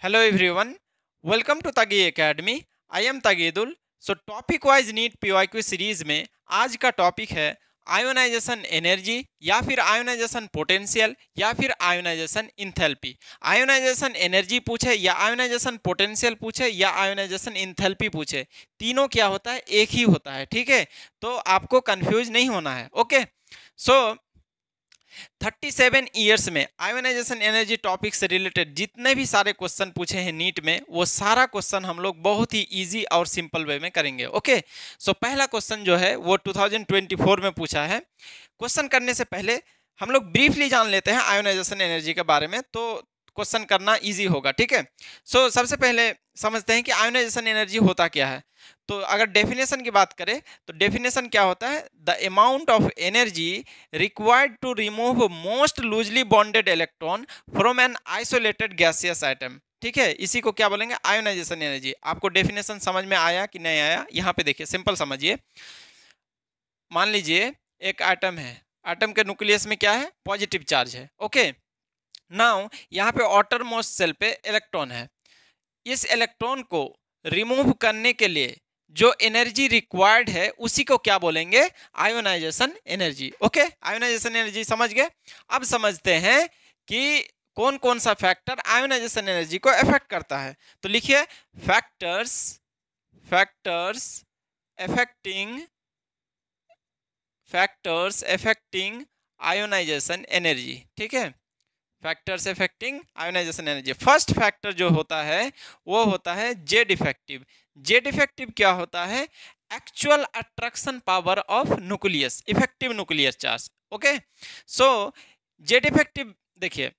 Hello everyone, welcome to Tagi Academy. I am Tagidul. So topic wise NEET PYQ series में आज का topic है ionisation energy या फिर आयोनाइजेशन पोटेंशियल या फिर आयोनाइजेशन इंथैल्पी। आयोनाइजेशन एनर्जी पूछे या आयोनाइजेशन पोटेंशियल पूछे या आयोनाइजेशन इंथैल्पी पूछे, तीनों क्या होता है, एक ही होता है। ठीक है, तो आपको कंफ्यूज नहीं होना है। ओके, सो 37 ईयर्स में आयोनाइजेशन एनर्जी टॉपिक से रिलेटेड जितने भी सारे क्वेश्चन पूछे हैं नीट में, वो सारा क्वेश्चन हम लोग बहुत ही इजी और सिंपल वे में करेंगे। ओके, सो पहला क्वेश्चन जो है वो 2024 में पूछा है। क्वेश्चन करने से पहले हम लोग ब्रीफली जान लेते हैं आयोनाइजेशन एनर्जी के बारे में, तो क्वेश्चन करना इजी होगा। ठीक है, सो सबसे पहले समझते हैं कि आयोनाइजेशन एनर्जी होता क्या है। तो अगर डेफिनेशन की बात करें तो डेफिनेशन क्या होता है, the amount of energy required to remove most loosely bonded electron from an isolated gaseous atom. ठीक है, इसी को क्या बोलेंगे, आयोनाइजेशन एनर्जी। आपको डेफिनेशन समझ में आया कि नहीं आया, यहाँ पे देखिए, सिंपल समझिए। मान लीजिए एक एटम है, एटम के न्यूक्लियस में क्या है, पॉजिटिव चार्ज है। ओके, नाउ यहाँ पे आउटर मोस्ट सेल पे इलेक्ट्रॉन है। इस इलेक्ट्रॉन को रिमूव करने के लिए जो एनर्जी रिक्वायर्ड है उसी को क्या बोलेंगे, ionisation energy. Okay, ionisation energy समझ गए। अब समझते हैं कि कौन कौन सा फैक्टर आयोनाइजेशन एनर्जी को अफेक्ट करता है। तो लिखिए, फैक्टर्स अफेक्टिंग आयोनाइजेशन एनर्जी। ठीक है, factors affecting ionisation energy. First factor जो होता है वो होता है जेड इफेक्टिव। जेड इफेक्टिव क्या होता है, actual attraction power of nucleus, effective nuclear charge. Okay, so Z effective देखिए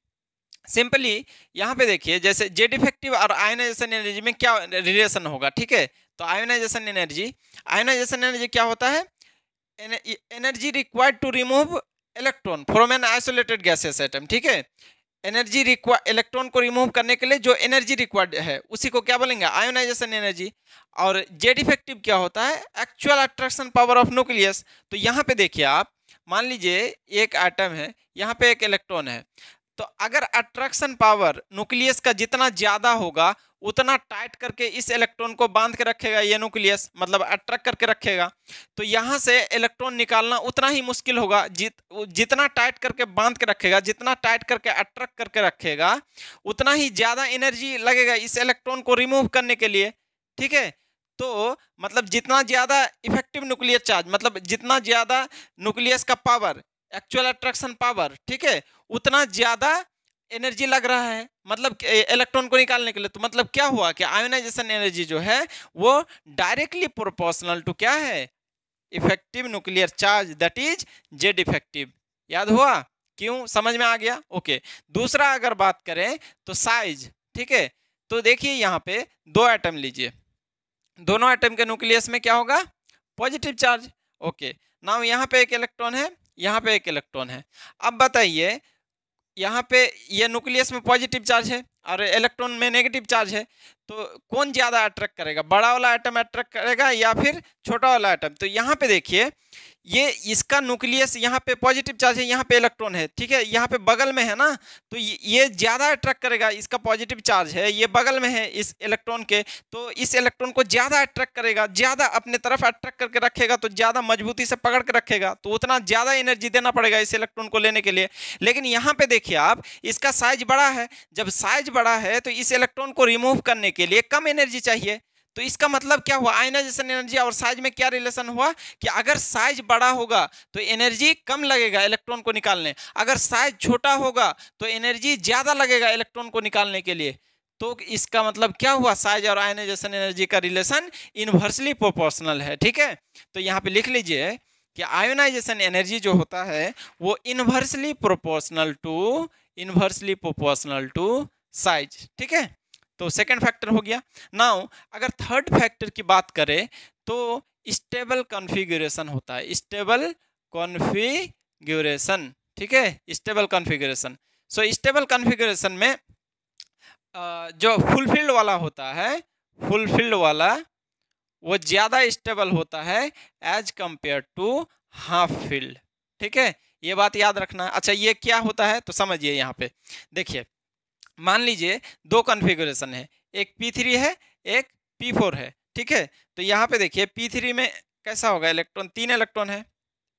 सिंपली यहाँ पे देखिए, जैसे जेड इफेक्टिव और आयोनाइजेशन एनर्जी में क्या रिलेशन होगा। ठीक है, तो आयोनाइजेशन एनर्जी क्या होता है, energy required to remove electron from an isolated gaseous atom. ठीक है, एनर्जी रिक्वायर, इलेक्ट्रॉन को रिमूव करने के लिए जो एनर्जी रिक्वायर्ड है उसी को क्या बोलेंगे, आयोनाइजेशन एनर्जी। और जेड इफेक्टिव क्या होता है, actual attraction power of nucleus. तो यहाँ पे देखिए, आप मान लीजिए एक एटम है, यहाँ पे एक इलेक्ट्रॉन है, तो अगर अट्रैक्शन पावर न्यूक्लियस का जितना ज्यादा होगा उतना टाइट करके इस इलेक्ट्रॉन को बांध के रखेगा ये न्यूक्लियस, मतलब अट्रैक्ट करके रखेगा। तो यहाँ से इलेक्ट्रॉन निकालना उतना ही मुश्किल होगा। जितना टाइट करके बांध के रखेगा, जितना टाइट करके अट्रैक्ट करके रखेगा, उतना ही ज्यादा एनर्जी लगेगा इस इलेक्ट्रॉन को रिमूव करने के लिए। ठीक है, तो मतलब जितना ज्यादा इफेक्टिव न्यूक्लियर चार्ज, मतलब जितना ज्यादा न्यूक्लियस का पावर, एक्चुअल अट्रैक्शन पावर, ठीक है, उतना ज्यादा एनर्जी लग रहा है, मतलब इलेक्ट्रॉन को निकालने के लिए। तो मतलब क्या हुआ कि आयोनाइजेशन एनर्जी जो है वो डायरेक्टली प्रोपोर्शनल टू क्या है, effective nuclear charge, that is Z effective. याद हुआ, क्यों, समझ में आ गया। ओके, दूसरा अगर बात करें तो साइज। ठीक है, तो देखिए यहाँ पे दो एटम लीजिए, दोनों एटम के न्यूक्लियस में क्या होगा, पॉजिटिव चार्ज। ओके, नाउ यहाँ पे एक इलेक्ट्रॉन है, यहाँ पे एक इलेक्ट्रॉन है। अब बताइए, यहाँ पे ये न्यूक्लियस में पॉजिटिव चार्ज है और इलेक्ट्रॉन में नेगेटिव चार्ज है, तो कौन ज्यादा अट्रैक्ट करेगा, बड़ा वाला एटम अट्रैक्ट करेगा या फिर छोटा वाला एटम। तो यहाँ पे देखिए, ये इसका न्यूक्लियस यहाँ पे पॉजिटिव चार्ज है, यहाँ पे इलेक्ट्रॉन है। ठीक है, यहाँ पे बगल में है ना, तो ये ज्यादा अट्रैक्ट करेगा, इसका पॉजिटिव चार्ज है, ये बगल में है इस इलेक्ट्रॉन के, तो इस इलेक्ट्रॉन को ज्यादा अट्रैक्ट करेगा, ज्यादा अपने तरफ अट्रैक्ट करके रखेगा, तो ज्यादा मजबूती से पकड़ के रखेगा, तो उतना ज्यादा एनर्जी देना पड़ेगा इस इलेक्ट्रॉन को लेने के लिए। लेकिन यहाँ पे देखिए आप, इसका साइज बड़ा है, जब साइज बड़ा है तो इस इलेक्ट्रॉन को रिमूव करने के लिए कम एनर्जी चाहिए। तो इसका मतलब क्या हुआ, आयोनाइजेशन एनर्जी और साइज में क्या रिलेशन हुआ कि अगर साइज बड़ा होगा तो एनर्जी कम लगेगा इलेक्ट्रॉन को निकालने, अगर साइज छोटा होगा तो एनर्जी ज्यादा लगेगा इलेक्ट्रॉन को निकालने के लिए। तो इसका मतलब क्या हुआ, साइज और आयोनाइजेशन एनर्जी का रिलेशन इनवर्सली प्रोपोर्शनल है। ठीक है, तो यहाँ पे लिख लीजिए कि आयोनाइजेशन एनर्जी जो होता है वो इनवर्सली प्रोपोर्शनल टू साइज। ठीक है, तो सेकंड फैक्टर हो गया। नाउ अगर थर्ड फैक्टर की बात करें तो स्टेबल कॉन्फ़िगरेशन होता है, स्टेबल कॉन्फ़िगरेशन। ठीक है, स्टेबल कॉन्फ़िगरेशन। सो स्टेबल कॉन्फ़िगरेशन में जो फुलफिल्ड वाला होता है, फुलफिल्ड वाला वो ज़्यादा स्टेबल होता है as compare to half filled. ठीक है, ये बात याद रखना। अच्छा, ये क्या होता है तो समझिए, यहाँ पे देखिए, मान लीजिए दो कॉन्फ़िगरेशन है, एक P3 है, एक P4 है, ठीक है। तो यहाँ पे देखिए P3 में कैसा होगा, इलेक्ट्रॉन 3 इलेक्ट्रॉन है,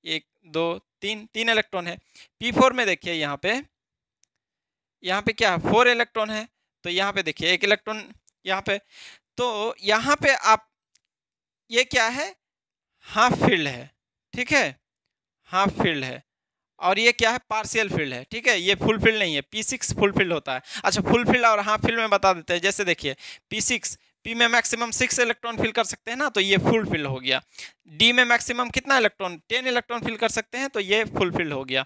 1 2 3 3 इलेक्ट्रॉन है। P4 में देखिए यहाँ पे क्या है, 4 इलेक्ट्रॉन है। तो यहाँ पे देखिए 1 इलेक्ट्रॉन यहाँ पे। तो यहाँ पे आप, ये क्या है, हाफ फील्ड है, ठीक है, हाफ फील्ड है। और ये क्या है, पार्शियल फील्ड है, ठीक है, ये फुल फील्ड नहीं है। P6 फुल फील्ड होता है। अच्छा, फुल फील्ड और हाफ फील्ड में बता देते हैं। जैसे देखिए P6, P में मैक्सिमम 6 इलेक्ट्रॉन फिल कर सकते हैं ना, तो ये फुल फील्ड हो गया। D में मैक्सिमम कितना इलेक्ट्रॉन, 10 इलेक्ट्रॉन फिल कर सकते हैं, तो ये फुल फील्ड हो गया।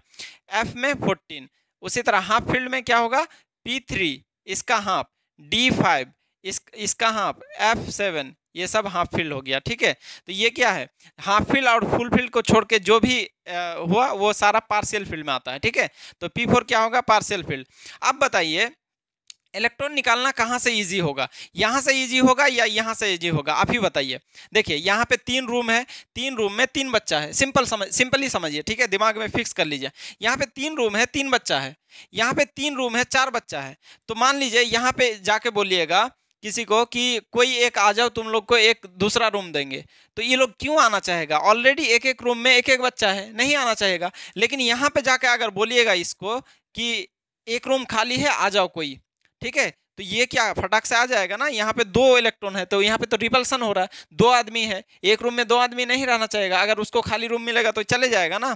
F में 14। उसी तरह हाफ फील्ड में क्या होगा, P3 इसका हाफ, D5 इसका हाफ, F7 ये सब हाफ फील्ड हो गया, ठीक है। तो ये क्या है, हाफ फील्ड और फुल फील्ड को छोड़ के जो भी हुआ वो सारा पार्शियल फील्ड में आता है, ठीक है। तो P4 क्या होगा, पार्शियल फील्ड। अब बताइए इलेक्ट्रॉन निकालना कहाँ से इजी होगा, यहाँ से इजी होगा या यहाँ से इजी होगा, आप ही बताइए। देखिए यहाँ पे 3 रूम है, 3 रूम में 3 बच्चा है, सिंपली समझिए, ठीक है, दिमाग में फिक्स कर लीजिए। यहाँ पे 3 रूम है, 3 बच्चा है, यहाँ पे 3 रूम है, 4 बच्चा है। तो मान लीजिए यहाँ पे जाके बोलिएगा किसी को कि कोई एक आ जाओ, तुम लोग को एक दूसरा रूम देंगे, तो ये लोग क्यों आना चाहेगा, ऑलरेडी एक एक रूम में एक एक बच्चा है, नहीं आना चाहेगा। लेकिन यहाँ पे जाके अगर बोलिएगा इसको कि एक रूम खाली है, आ जाओ कोई, ठीक है, तो ये क्या फटाक से आ जाएगा ना। यहाँ पे 2 इलेक्ट्रॉन है, तो यहाँ पे तो रिपल्सन हो रहा है, 2 आदमी है, एक रूम में 2 आदमी नहीं रहना चाहेगा, अगर उसको खाली रूम मिलेगा तो चले जाएगा ना।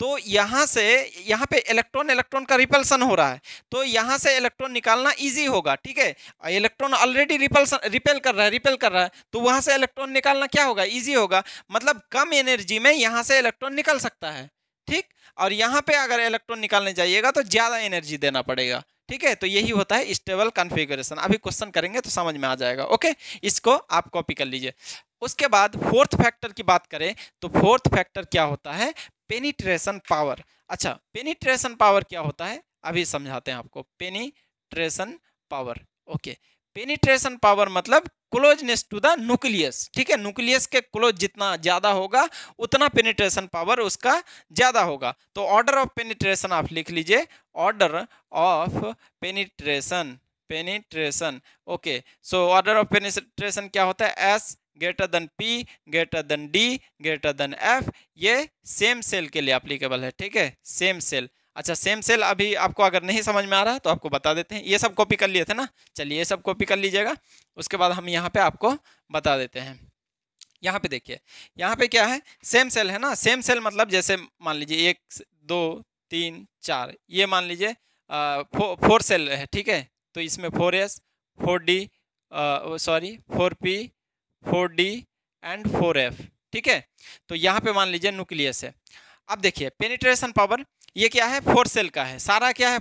तो यहाँ से यहाँ पे इलेक्ट्रॉन इलेक्ट्रॉन का रिपल्सन हो रहा है, तो यहाँ से इलेक्ट्रॉन निकालना ईजी होगा, ठीक है। इलेक्ट्रॉन ऑलरेडी रिपेल कर रहा है, तो वहाँ से इलेक्ट्रॉन निकालना क्या होगा, ईजी होगा। मतलब कम एनर्जी में यहाँ से इलेक्ट्रॉन निकल सकता है, ठीक। और यहाँ पे अगर इलेक्ट्रॉन निकालने जाइएगा तो ज्यादा एनर्जी देना पड़ेगा, ठीक है। तो यही होता है स्टेबल कॉन्फ़िगरेशन। अभी क्वेश्चन करेंगे तो समझ में आ जाएगा, ओके। इसको आप कॉपी कर लीजिए। उसके बाद फोर्थ फैक्टर की बात करें तो फोर्थ फैक्टर क्या होता है, पेनिट्रेशन पावर। अच्छा, पेनिट्रेशन पावर क्या होता है अभी समझाते हैं आपको। Penetration power, okay. Penetration power मतलब क्लोजनेस टू द न्यूक्लियस, ठीक है, न्यूक्लियस के क्लोज जितना ज्यादा होगा उतना पेनिट्रेशन पावर उसका ज्यादा होगा। तो ऑर्डर ऑफ पेनिट्रेशन आप लिख लीजिए, order of penetration, okay. So order of penetration क्या होता है, S greater than P greater than D greater than F. ये सेम सेल के लिए एप्लीकेबल है, ठीक है, सेम सेल। अच्छा, सेम सेल अभी आपको अगर नहीं समझ में आ रहा है तो आपको बता देते हैं। ये सब कॉपी कर लिए थे ना, चलिए ये सब कॉपी कर लीजिएगा। उसके बाद हम यहाँ पे आपको बता देते हैं। यहाँ पे देखिए, यहाँ पे क्या है, सेम सेल है ना। सेम सेल मतलब जैसे मान लीजिए 1 2 3 4, ये मान लीजिए 4 सेल है, ठीक है। तो इसमें 4s 4d 4p 4d and 4f, ठीक है। तो यहाँ पे मान लीजिए न्यूक्लियस है। अब देखिए पेनिट्रेशन पावर ये क्या है, 4 सेल का है, सारा क्या है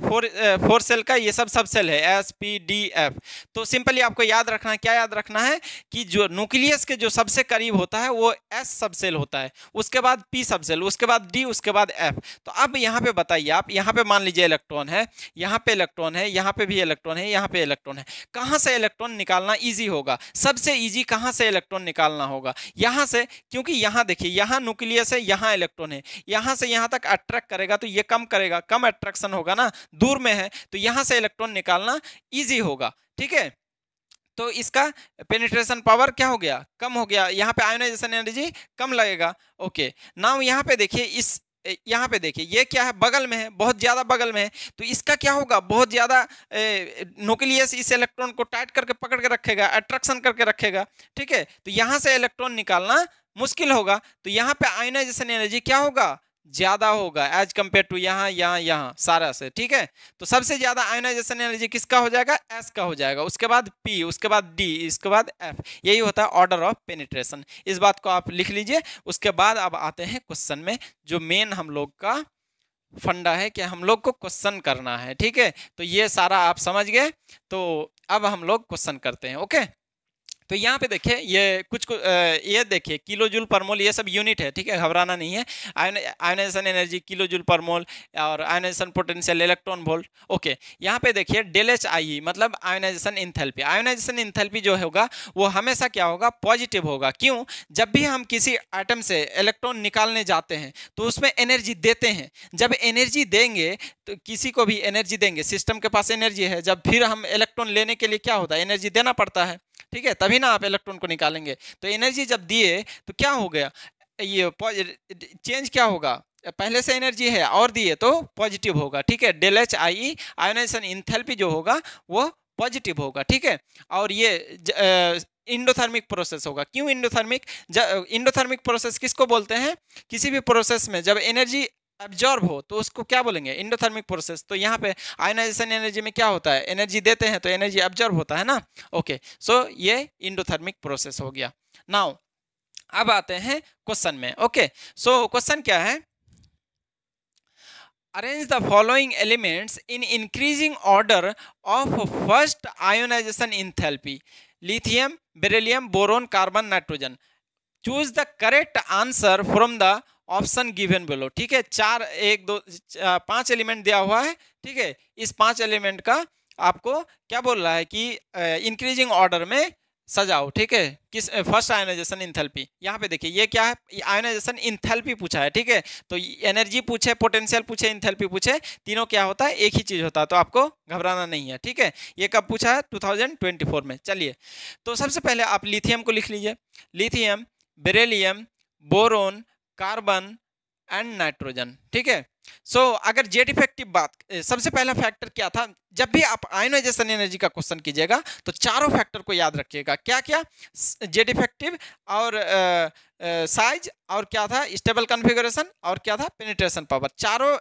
4 सेल का, ये सब सेल है, एस पी डी एफ। तो सिंपली आपको याद रखना है, क्या याद रखना है कि जो न्यूक्लियस के जो सबसे करीब होता है वो एस सब सेल होता है, उसके बाद पी सब सेल, उसके बाद डी, उसके बाद एफ। तो अब यहाँ पे बताइए आप, यहाँ पे मान लीजिए इलेक्ट्रॉन है, यहाँ पे इलेक्ट्रॉन है, यहाँ पे भी इलेक्ट्रॉन है, यहाँ पे इलेक्ट्रॉन है। कहाँ से इलेक्ट्रॉन निकालना ईजी होगा, सबसे ईजी कहाँ से इलेक्ट्रॉन निकालना होगा, यहाँ से। क्योंकि यहाँ देखिए, यहाँ न्यूक्लियस है, यहाँ इलेक्ट्रॉन है, यहाँ से यहाँ तक अट्रैक्ट करेगा तो ये कम करेगा, कम अट्रैक्शन होगा ना, दूर में है, तो यहां से इलेक्ट्रॉन निकालना इजी होगा, ठीक है। तो इसका पेनिट्रेशन पावर क्या हो गया, कम हो गया, यहाँ पे आयोनाइजेशन एनर्जी कम लगेगा, ओके। नाउ यहाँ पे देखिए, इस यहाँ पे देखिए ये क्या है, बगल में है, बहुत ज्यादा बगल में है, तो इसका क्या होगा, बहुत ज्यादा न्यूक्लियस इस इलेक्ट्रॉन को टाइट करके पकड़ के रखेगा, अट्रैक्शन करके रखेगा, ठीक है। तो यहाँ से इलेक्ट्रॉन निकालना मुश्किल होगा, तो यहाँ पे आयोनाइजेशन एनर्जी क्या होगा, ज्यादा होगा एज कंपेयर टू यहाँ यहाँ यहाँ सारा से, ठीक है। तो सबसे ज्यादा आयोनाइजेशन एनर्जी किसका हो जाएगा, एस का हो जाएगा, उसके बाद पी, उसके बाद डी, इसके बाद एफ। यही होता है ऑर्डर ऑफ पेनिट्रेशन। इस बात को आप लिख लीजिए। उसके बाद अब आते हैं क्वेश्चन में, जो मेन हम लोग का फंडा है कि हम लोग को क्वेश्चन करना है, ठीक है। तो ये सारा आप समझ गए, तो अब हम लोग क्वेश्चन करते हैं, ओके। तो यहाँ पे देखिए ये ये देखिए किलो जूल पर मोल, ये सब यूनिट है, ठीक है, घबराना नहीं है। Ionisation energy kilo joule per मोल और ionisation potential electron volt. Okay, यहाँ पे देखिए डेल एच आई मतलब आयोनाइजेशन इंथैल्पी। आयोनाइजेशन इंथैल्पी जो होगा वो हमेशा क्या होगा, पॉजिटिव होगा। क्यों? जब भी हम किसी एटम से इलेक्ट्रॉन निकालने जाते हैं तो उसमें एनर्जी देते हैं। जब एनर्जी देंगे तो किसी को भी एनर्जी देंगे, सिस्टम के पास एनर्जी है, जब फिर हम इलेक्ट्रॉन लेने के लिए क्या होता है, एनर्जी देना पड़ता है, ठीक है, तभी ना आप इलेक्ट्रॉन को निकालेंगे। तो एनर्जी जब दिए तो क्या हो गया, ये चेंज क्या होगा, पहले से एनर्जी है और दिए तो पॉजिटिव होगा, ठीक है। Del H I ionisation enthalpy जो होगा वो पॉजिटिव होगा, ठीक है। और ये इंडोथर्मिक प्रोसेस होगा। क्यों इंडोथर्मिक? इंडोथर्मिक प्रोसेस किसको बोलते हैं? किसी भी प्रोसेस में जब एनर्जी एब्जॉर्ब हो तो उसको क्या बोलेंगे, इंडोथर्मिक प्रोसेस। तो यहाँ पे आयोनाइजेशन एनर्जी में क्या होता है, एनर्जी देते हैं तो एनर्जी एब्जॉर्ब होता है ना। ओके, सो ये इंडोथर्मिक प्रोसेस हो गया। नाउ अब आते हैं क्वेश्चन में। ओके, सो क्वेश्चन क्या है, arrange the following elements in increasing order of first ionization enthalpy: lithium, beryllium, boron, carbon, nitrogen. Choose the correct answer from the option given below. ठीक है, 5 एलिमेंट दिया हुआ है, ठीक है। इस 5 एलिमेंट का आपको क्या बोल रहा है कि इंक्रीजिंग ऑर्डर में सजाओ, ठीक है, किस फर्स्ट आयोनाइजेशन इंथैल्पी। यहाँ पे देखिए ये क्या है, आयोनाइजेशन इंथैल्पी पूछा है, ठीक है। तो एनर्जी पूछे, पोटेंशियल पूछे, इंथैल्पी पूछे, तीनों क्या होता है, एक ही चीज होता है, तो आपको घबराना नहीं है, ठीक है। ये कब पूछा है, 2024 में। चलिए, तो सबसे पहले आप लिथियम को लिख लीजिए। Lithium, beryllium, boron, carbon and nitrogen, ठीक है। सो अगर जेड इफेक्टिव बात, सबसे पहला फैक्टर क्या था, जब भी आप आयोनाइजेशन एनर्जी का क्वेश्चन कीजिएगा तो चारों फैक्टर को याद रखिएगा। क्या क्या? जेड इफेक्टिव और साइज, और क्या था, स्टेबल कॉन्फ़िगरेशन, और क्या था, पेनिट्रेशन पावर। चारों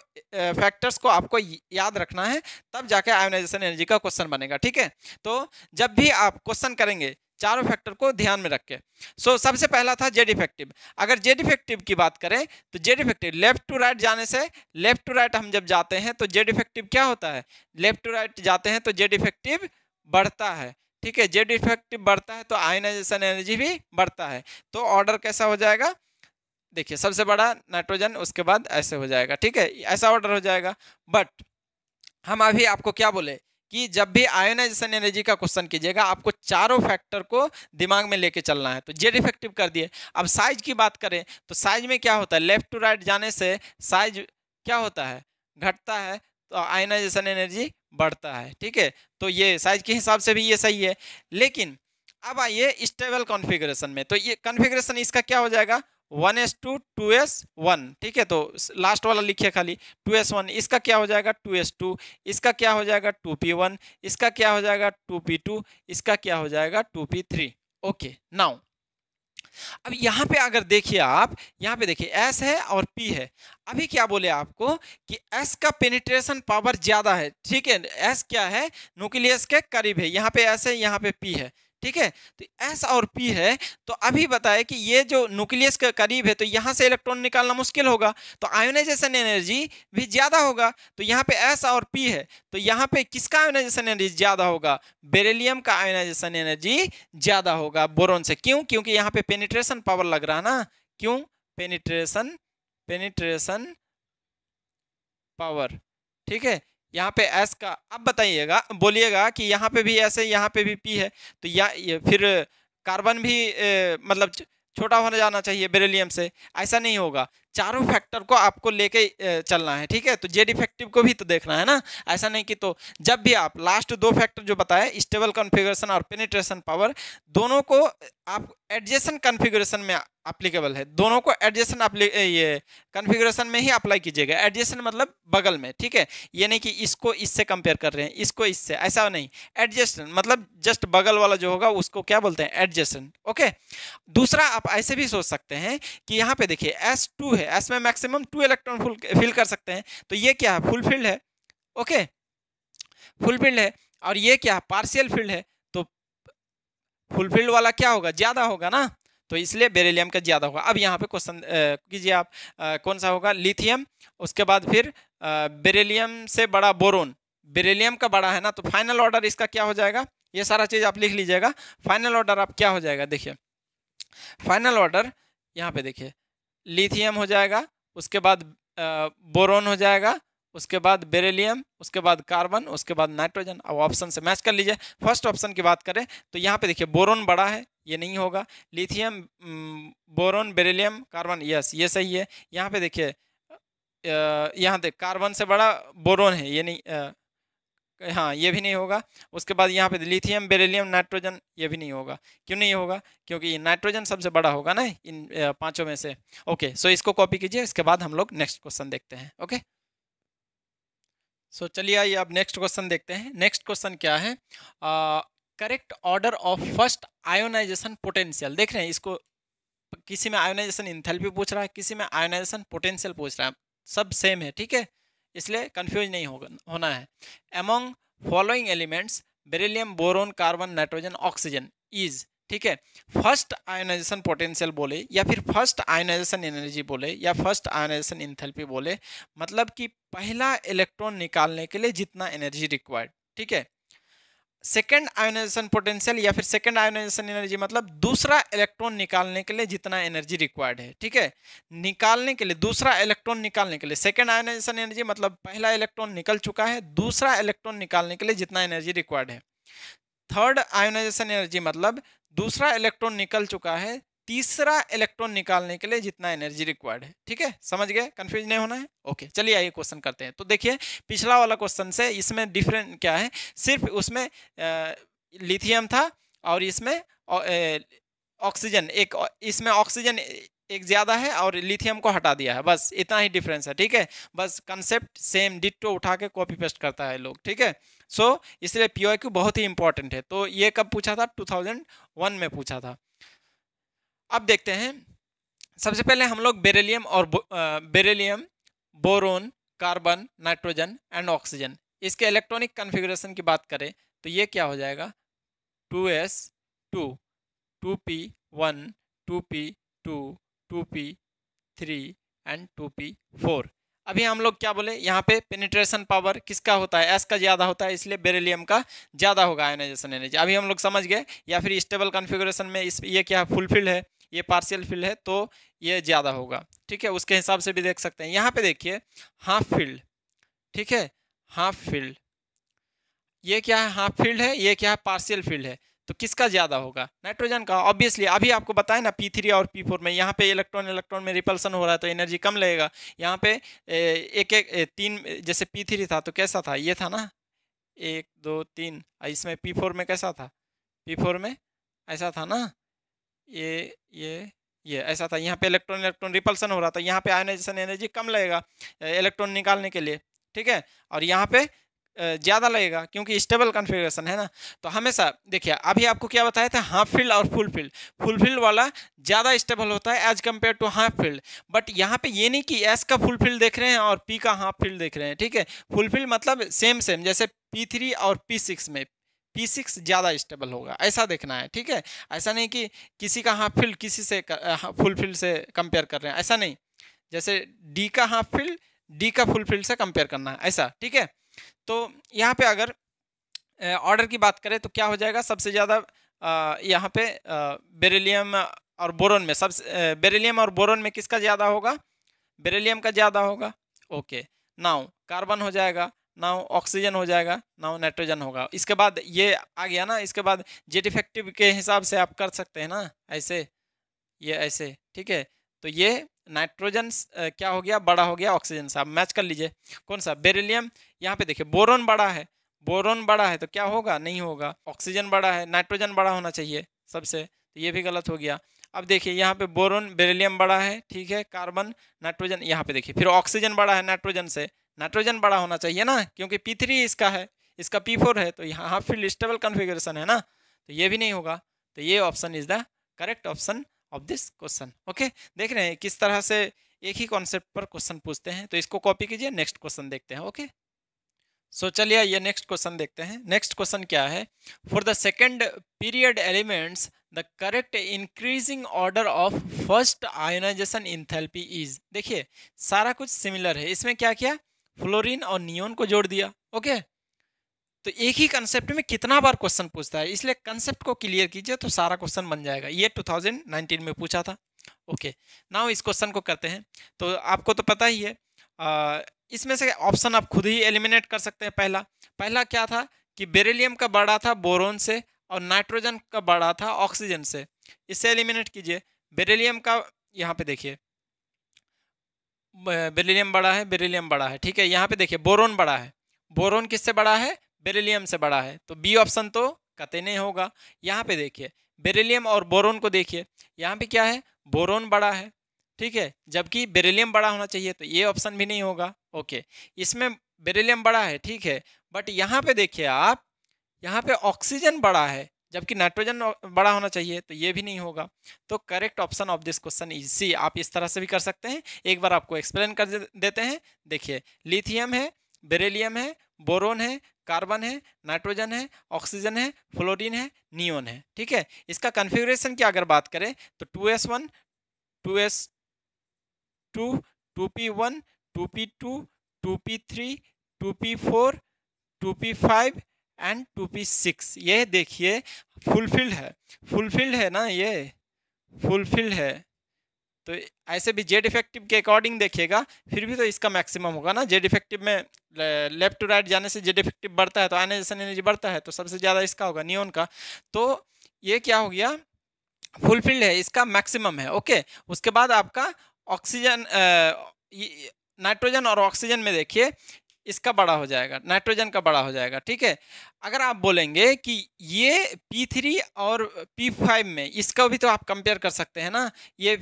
फैक्टर्स को आपको याद रखना है, तब जाके आयोनाइजेशन एनर्जी का क्वेश्चन बनेगा, ठीक है। तो जब भी आप क्वेश्चन करेंगे चारों फैक्टर को ध्यान में रख के। सो सबसे पहला था जेड इफेक्टिव। अगर जेड इफेक्टिव की बात करें तो Z effective left to right जाने से, लेफ्ट टू राइट हम जब जाते हैं तो जेड इफेक्टिव क्या होता है, लेफ्ट टू राइट जाते हैं तो जेड इफेक्टिव बढ़ता है, ठीक है। जेड इफेक्टिव बढ़ता है तो आयोनाइजेशन एनर्जी भी बढ़ता है। तो ऑर्डर कैसा हो जाएगा, देखिए सबसे बड़ा नाइट्रोजन, उसके बाद ऐसे हो जाएगा, ठीक है, ऐसा ऑर्डर हो जाएगा। बट हम अभी आपको क्या बोले कि जब भी आयोनाइजेशन एनर्जी का क्वेश्चन कीजिएगा आपको चारों फैक्टर को दिमाग में लेके चलना है। तो जेड इफेक्टिव कर दिए। अब साइज की बात करें तो साइज में क्या होता है, लेफ्ट टू राइट जाने से साइज क्या होता है, घटता है, तो आयोनाइजेशन एनर्जी बढ़ता है, ठीक है। तो ये साइज के हिसाब से भी ये सही है। लेकिन अब आइए स्टेबल कॉन्फ़िगरेशन में, तो ये कॉन्फ़िगरेशन इसका क्या हो जाएगा, 1s2 2s1, ठीक है। तो लास्ट वाला लिखिए खाली 2s1, इसका क्या हो जाएगा 2s2, इसका क्या हो जाएगा 2p1, इसका क्या हो जाएगा 2p2, इसका क्या हो जाएगा 2p3। ओके, नाउ अब यहाँ पे अगर देखिए आप, यहाँ पे देखिए S है और P है। अभी क्या बोले आपको कि S का पेनिट्रेशन पावर ज्यादा है, ठीक है। S क्या है, न्यूक्लियस के करीब है, यहाँ पे S है, यहाँ पे P है, ठीक है। तो S और P है, तो अभी बताए कि ये जो न्यूक्लियस के करीब है तो यहाँ से इलेक्ट्रॉन निकालना मुश्किल होगा, तो आयोनाइजेशन एनर्जी भी ज्यादा होगा। तो यहाँ पे S और P है, तो यहाँ पे किसका आयोनाइजेशन एनर्जी ज्यादा होगा, बेरिलियम का आयोनाइजेशन एनर्जी ज्यादा होगा बोरोन से। क्यों? क्योंकि यहाँ पे पेनिट्रेशन पावर लग रहा है ना। क्यों? पेनिट्रेशन पावर, ठीक है। यहाँ पे S का, अब बताइएगा, बोलिएगा कि यहाँ पे भी S है, यहाँ पे भी P है, तो ये फिर कार्बन भी मतलब छोटा होने जाना चाहिए बेरिलियम से, ऐसा नहीं होगा। चारों फैक्टर को आपको लेके चलना है, ठीक है। तो जेड इफेक्टिव को भी तो देखना है ना, ऐसा नहीं कि तो जब भी आप लास्ट दो फैक्टर जो बताए, स्टेबल कॉन्फ़िगरेशन और पेनिट्रेशन पावर, दोनों को आप एडजेसेंट कॉन्फ़िगरेशन में एप्लीकेबल है, दोनों को एडजेसेंट ये कॉन्फ़िगरेशन में ही अप्लाई कीजिएगा। एडजेसेंट मतलब बगल में, ठीक है। ये नहीं कि इसको इससे कंपेयर कर रहे हैं, इसको इससे, ऐसा नहीं। एडजेसेंट मतलब जस्ट बगल वाला जो होगा उसको क्या बोलते हैं, एडजेसेंट। ओके, दूसरा आप ऐसे भी सोच सकते हैं कि यहाँ पे देखिए S2 है, S में मैक्सिमम 2 इलेक्ट्रॉन फिल कर सकते हैं, तो ये क्या है, फुल फील्ड है, ओके, फुल फील्ड है। और ये क्या है, पार्शियल फील्ड है, तो फुल फील्ड वाला क्या होगा, ज्यादा होगा ना, तो इसलिए बेरिलियम का ज्यादा होगा। अब यहाँ पे क्वेश्चन कीजिए आप, कौन सा होगा, लिथियम, उसके बाद फिर बेरिलियम से बड़ा बोरोन, बेरिलियम का बड़ा है ना, तो फाइनल ऑर्डर इसका क्या हो जाएगा, ये सारा चीज़ आप लिख लीजिएगा। फाइनल ऑर्डर आप क्या हो जाएगा, देखिए फाइनल ऑर्डर यहाँ पे देखिए लिथियम हो जाएगा, उसके बाद बोरोन हो जाएगा, उसके बाद बेरिलियम, उसके बाद कार्बन, उसके बाद नाइट्रोजन। अब ऑप्शन से मैच कर लीजिए। फर्स्ट ऑप्शन की बात करें तो यहाँ पे देखिए बोरोन बड़ा है, ये नहीं होगा। Lithium, boron, beryllium, carbon, yes ये सही है। यहाँ पे देखिए यहाँ देख कार्बन से बड़ा बोरोन है, ये नहीं हाँ ये भी नहीं होगा। उसके बाद यहाँ पे लिथियम, बेरिलियम, नाइट्रोजन, ये भी नहीं होगा। क्यों नहीं होगा? क्योंकि नाइट्रोजन सबसे बड़ा होगा ना इन पांचों में से। ओके, सो इसको कॉपी कीजिए, इसके बाद हम लोग नेक्स्ट क्वेश्चन देखते हैं। ओके, सो चलिए आइए अब नेक्स्ट क्वेश्चन देखते हैं। नेक्स्ट क्वेश्चन क्या है? Correct order of first ionisation potential. देख रहे हैं इसको, किसी में आयोनाइजेशन इंथैल्पी पूछ रहा है, किसी में आयोनाइजेशन पोटेंशियल पूछ रहा है, सब सेम है, ठीक है, इसलिए कंफ्यूज नहीं होना है। Among following elements beryllium, boron, carbon, nitrogen, oxygen is, ठीक है, फर्स्ट आयोनाइजेशन पोटेंशियल बोले या फिर फर्स्ट आयोनाइजेशन एनर्जी बोले या फर्स्ट आयोनाइजेशन इंथैल्पी बोले, मतलब कि पहला इलेक्ट्रॉन निकालने के लिए जितना एनर्जी रिक्वायर्ड, ठीक है। सेकेंड आयोनाइजेशन पोटेंशियल या फिर सेकेंड आयोनाइजेशन एनर्जी मतलब दूसरा इलेक्ट्रॉन निकालने के लिए जितना एनर्जी रिक्वायर्ड है, ठीक है। निकालने के लिए, दूसरा इलेक्ट्रॉन निकालने के लिए सेकेंड आयोनाइजेशन एनर्जी मतलब पहला इलेक्ट्रॉन निकल चुका है, दूसरा इलेक्ट्रॉन निकालने के लिए जितना एनर्जी रिक्वायर्ड है। थर्ड आयोनाइजेशन एनर्जी मतलब दूसरा इलेक्ट्रॉन निकल चुका है, तीसरा इलेक्ट्रॉन निकालने के लिए जितना एनर्जी रिक्वायर्ड है, ठीक है, समझ गए, कंफ्यूज नहीं होना है। ओके, चलिए आइए क्वेश्चन करते हैं। तो देखिए पिछला वाला क्वेश्चन से इसमें डिफरेंट क्या है, सिर्फ उसमें लिथियम था और इसमें ऑक्सीजन एक, इसमें ऑक्सीजन एक ज्यादा है और लिथियम को हटा दिया है, बस इतना ही डिफरेंस है, ठीक है। बस कंसेप्ट सेम डिट्टो उठा के कॉपी पेस्ट करता है लोग, ठीक है। सो इसलिए पीओक्यू बहुत ही इंपॉर्टेंट है। तो ये कब पूछा था? 2001 में पूछा था। अब देखते हैं, सबसे पहले हम लोग बेरिलियम और beryllium, boron, carbon, nitrogen and oxygen, इसके इलेक्ट्रॉनिक कॉन्फ़िगरेशन की बात करें तो ये क्या हो जाएगा? 2s2, 2p1, 2p2, 2p3 and 2p4। अभी हम लोग क्या बोले, यहाँ पे पेनिट्रेशन पावर किसका होता है? एस का ज़्यादा होता है, इसलिए बेरिलियम का ज़्यादा होगा आयोनाइजेशन एनर्जी। अभी हम लोग समझ गए। या फिर स्टेबल कॉन्फ़िगरेशन में इस ये क्या फुलफिल है, ये पार्शियल फिल है, तो ये ज़्यादा होगा, ठीक है, उसके हिसाब से भी देख सकते हैं। यहाँ पे देखिए हाफ फील्ड, ठीक है, हाफ फील्ड, ये क्या है? हाफ फील्ड है, ये क्या है? पार्शियल फील्ड है। तो किसका ज्यादा होगा? नाइट्रोजन का, ऑब्वियसली। अभी आपको बताया ना P3 और P4 में, यहाँ पे इलेक्ट्रॉन इलेक्ट्रॉन में रिपल्सन हो रहा है तो एनर्जी कम लगेगा। यहाँ पे एक एक तीन, जैसे P3 था तो कैसा था? ये था ना 1 2 3, इसमें P4 में कैसा था? P4 में ऐसा था ना, ये ऐसा था। यहाँ पे इलेक्ट्रॉन इलेक्ट्रॉन रिपल्सन हो रहा था, यहाँ पे आयोनाइजेशन एनर्जी कम लगेगा इलेक्ट्रॉन निकालने के लिए, ठीक है, और यहाँ पे ज़्यादा लगेगा क्योंकि स्टेबल कॉन्फ़िगरेशन है ना। तो हमेशा देखिए, अभी आपको क्या बताया था? हाफ फील्ड और फुल फील्ड। फुल फील्ड वाला ज़्यादा स्टेबल होता है as compare to half filled. But यहाँ पे ये नहीं कि एस का फुल फील्ड देख रहे हैं और पी का हाफ फील्ड देख रहे हैं, ठीक है। फुल फील्ड मतलब सेम सेम, जैसे P3 और P6 में P6 ज़्यादा स्टेबल होगा, ऐसा देखना है, ठीक है। ऐसा नहीं कि किसी का हाफ फील्ड किसी से फुल फील्ड से कंपेयर कर रहे हैं, ऐसा नहीं। जैसे डी का हाफ फील्ड डी का फुल फील्ड से कंपेयर करना है, ऐसा, ठीक है। तो यहाँ पे अगर ऑर्डर की बात करें तो क्या हो जाएगा? सबसे ज़्यादा यहाँ पे बेरिलियम और बोरोन में, सबसे बेरिलियम और बोरोन में किसका ज़्यादा होगा? बेरिलियम का ज़्यादा होगा। ओके, नाउ कार्बन हो जाएगा, नाउ ऑक्सीजन हो जाएगा, नाउ नाइट्रोजन होगा। इसके बाद ये आ गया ना, इसके बाद जेट इफेक्टिव के हिसाब से आप कर सकते हैं ना, ऐसे, ये ऐसे, ठीक है। तो ये नाइट्रोजन क्या हो गया? बड़ा हो गया ऑक्सीजन से। आप मैच कर लीजिए कौन सा? बेरिलियम। यहाँ पे देखिए बोरोन बड़ा है, बोरोन बड़ा है तो क्या होगा? नहीं होगा। ऑक्सीजन बड़ा है, नाइट्रोजन बड़ा होना चाहिए सबसे, तो ये भी गलत हो गया। अब देखिए यहाँ पे बोरोन बेरिलियम बड़ा है, ठीक है, कार्बन, नाइट्रोजन। यहाँ पे देखिए फिर ऑक्सीजन बड़ा है नाइट्रोजन से, नाइट्रोजन बड़ा होना चाहिए ना, क्योंकि P3 इसका है, इसका P4 है, तो यहाँ हाफ फील्ड स्टेबल कॉन्फ़िगरेशन है ना, तो ये भी नहीं होगा। तो ये option is the correct option of this question. Okay, देख रहे हैं किस तरह से एक ही कॉन्सेप्ट पर क्वेश्चन पूछते हैं। तो इसको कॉपी कीजिए, नेक्स्ट क्वेश्चन देखते हैं। ओके, सो चलिए ये नेक्स्ट क्वेश्चन देखते हैं। नेक्स्ट क्वेश्चन क्या है? For the second period elements the correct increasing order of first ionisation enthalpy is. देखिए सारा कुछ सिमिलर है, इसमें क्या किया? फ्लोरीन और नियोन को जोड़ दिया। ओके, तो एक ही कंसेप्ट में कितना बार क्वेश्चन पूछता है, इसलिए कंसेप्ट को क्लियर कीजिए तो सारा क्वेश्चन बन जाएगा। ये 2019 में पूछा था। ओके, नाउ इस क्वेश्चन को करते हैं। तो आपको तो पता ही है, इसमें से ऑप्शन आप खुद ही एलिमिनेट कर सकते हैं। पहला क्या था कि बेरिलियम का बड़ा था बोरोन से और नाइट्रोजन का बड़ा था ऑक्सीजन से। इससे एलिमिनेट कीजिए। बेरिलियम का यहाँ पे देखिए, बेरिलियम बड़ा है, ठीक है। यहाँ पे देखिए बोरोन बड़ा है। बोरोन किससे बड़ा है? बेरिलियम से बड़ा है, तो बी ऑप्शन तो कतई नहीं होगा। यहाँ पे देखिए बेरिलियम और बोरोन को देखिए, यहाँ पे क्या है? बोरोन बड़ा है, ठीक है, जबकि बेरिलियम बड़ा होना चाहिए, तो ये ऑप्शन भी नहीं होगा। ओके, इसमें बेरिलियम बड़ा है, ठीक है, बट यहाँ पे देखिए आप, यहाँ पे ऑक्सीजन बड़ा है जबकि नाइट्रोजन बड़ा होना चाहिए, तो ये भी नहीं होगा। तो correct option of this question is C. आप इस तरह से भी कर सकते हैं। एक बार आपको एक्सप्लेन कर देते हैं। देखिए लिथियम है, बेरिलियम है, बोरोन है, कार्बन है, नाइट्रोजन है, ऑक्सीजन है, फ्लोरीन है, नियोन है, ठीक है। इसका कन्फिग्रेशन की अगर बात करें तो 2s1, 2s2, 2p1, 2p2, 2p3, 2p4, 2p5 and 2p6। ये देखिए फुलफिल्ड है ना, ये फुलफिल्ड है। तो ऐसे भी जेड इफेक्टिव के अकॉर्डिंग देखिएगा, फिर भी तो इसका मैक्सिमम होगा ना। जेड इफेक्टिव में लेफ्ट टू राइट जाने से जेड इफेक्टिव बढ़ता है, तो आयनाइजेशन एनर्जी बढ़ता है, तो सबसे ज़्यादा इसका होगा, नियोन का। तो ये क्या हो गया? फुलफिल्ड है, इसका मैक्सिमम है। ओके, उसके बाद आपका ऑक्सीजन, नाइट्रोजन और ऑक्सीजन में देखिए इसका बड़ा हो जाएगा, नाइट्रोजन का बड़ा हो जाएगा, ठीक है। अगर आप बोलेंगे कि ये P3 और P5 में, इसका भी तो आप कंपेयर कर सकते हैं ना। ये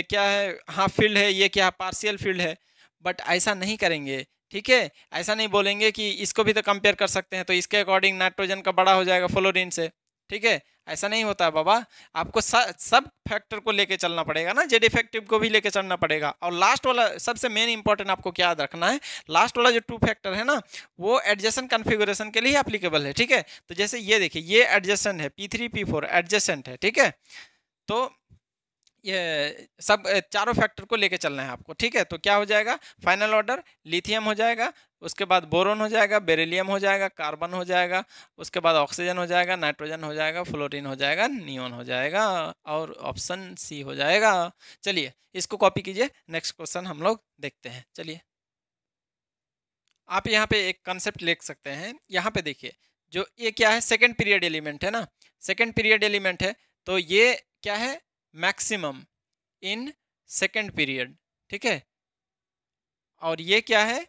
क्या है? हाँ फील्ड है, ये क्या है? पार्शियल फील्ड है। बट ऐसा नहीं करेंगे, ठीक है। ऐसा नहीं बोलेंगे कि इसको भी तो कंपेयर कर सकते हैं, तो इसके अकॉर्डिंग नाइट्रोजन का बड़ा हो जाएगा फ्लोरीन से, ठीक है। ऐसा नहीं होता है बाबा, आपको सब फैक्टर को लेके चलना पड़ेगा ना, जेड इफेक्टिव को भी लेके चलना पड़ेगा। और लास्ट वाला सबसे मेन इंपॉर्टेंट आपको क्या याद रखना है, लास्ट वाला जो 2 फैक्टर है ना, वो एडजेसेंट कॉन्फ़िगरेशन के लिए एप्लीकेबल है, ठीक है। तो जैसे ये देखिए, ये एडजेसेंट है, P3 P4 एडजेसेंट है, ठीक है। तो ये सब चारों फैक्टर को लेके चलना है आपको, ठीक है। तो क्या हो जाएगा? फाइनल ऑर्डर लिथियम हो जाएगा, उसके बाद बोरोन हो जाएगा, बेरिलियम हो जाएगा, कार्बन हो जाएगा, उसके बाद ऑक्सीजन हो जाएगा, नाइट्रोजन हो जाएगा, फ्लोरीन हो जाएगा, नियोन हो जाएगा, और ऑप्शन सी हो जाएगा। चलिए इसको कॉपी कीजिए, नेक्स्ट क्वेश्चन हम लोग देखते हैं। चलिए आप यहाँ पे एक कंसेप्ट लिख सकते हैं। यहाँ पे देखिए, जो ये क्या है? सेकेंड पीरियड एलिमेंट है ना, सेकेंड पीरियड एलिमेंट है, तो ये क्या है? मैक्सिमम इन सेकेंड पीरियड, ठीक है। और ये क्या है?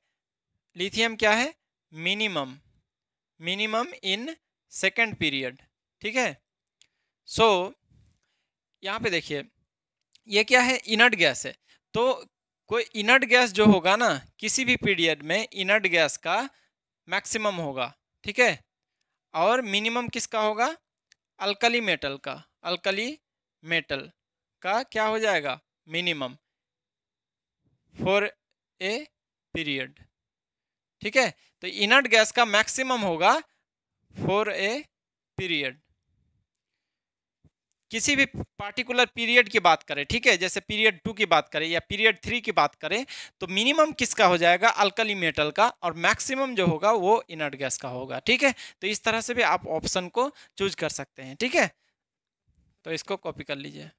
लिथियम क्या है? मिनिमम इन सेकेंड पीरियड, ठीक है। सो यहाँ पे देखिए, ये क्या है? इनर्ट गैस है। तो कोई इनर्ट गैस जो होगा ना, किसी भी पीरियड में इनर्ट गैस का मैक्सिमम होगा, ठीक है। और मिनिमम किसका होगा? अल्कली मेटल का, अल्कली मेटल का क्या हो जाएगा? मिनिमम फॉर ए पीरियड, ठीक है। तो इनर्ट गैस का मैक्सिमम होगा फॉर ए पीरियड, किसी भी पार्टिकुलर पीरियड की बात करें, ठीक है। जैसे पीरियड 2 की बात करें या पीरियड 3 की बात करें, तो मिनिमम किसका हो जाएगा? अल्कली मेटल का, और मैक्सिमम जो होगा वो इनर्ट गैस का होगा, ठीक है। तो इस तरह से भी आप ऑप्शन को चूज कर सकते हैं, ठीक है। तो इसको कॉपी कर लीजिए।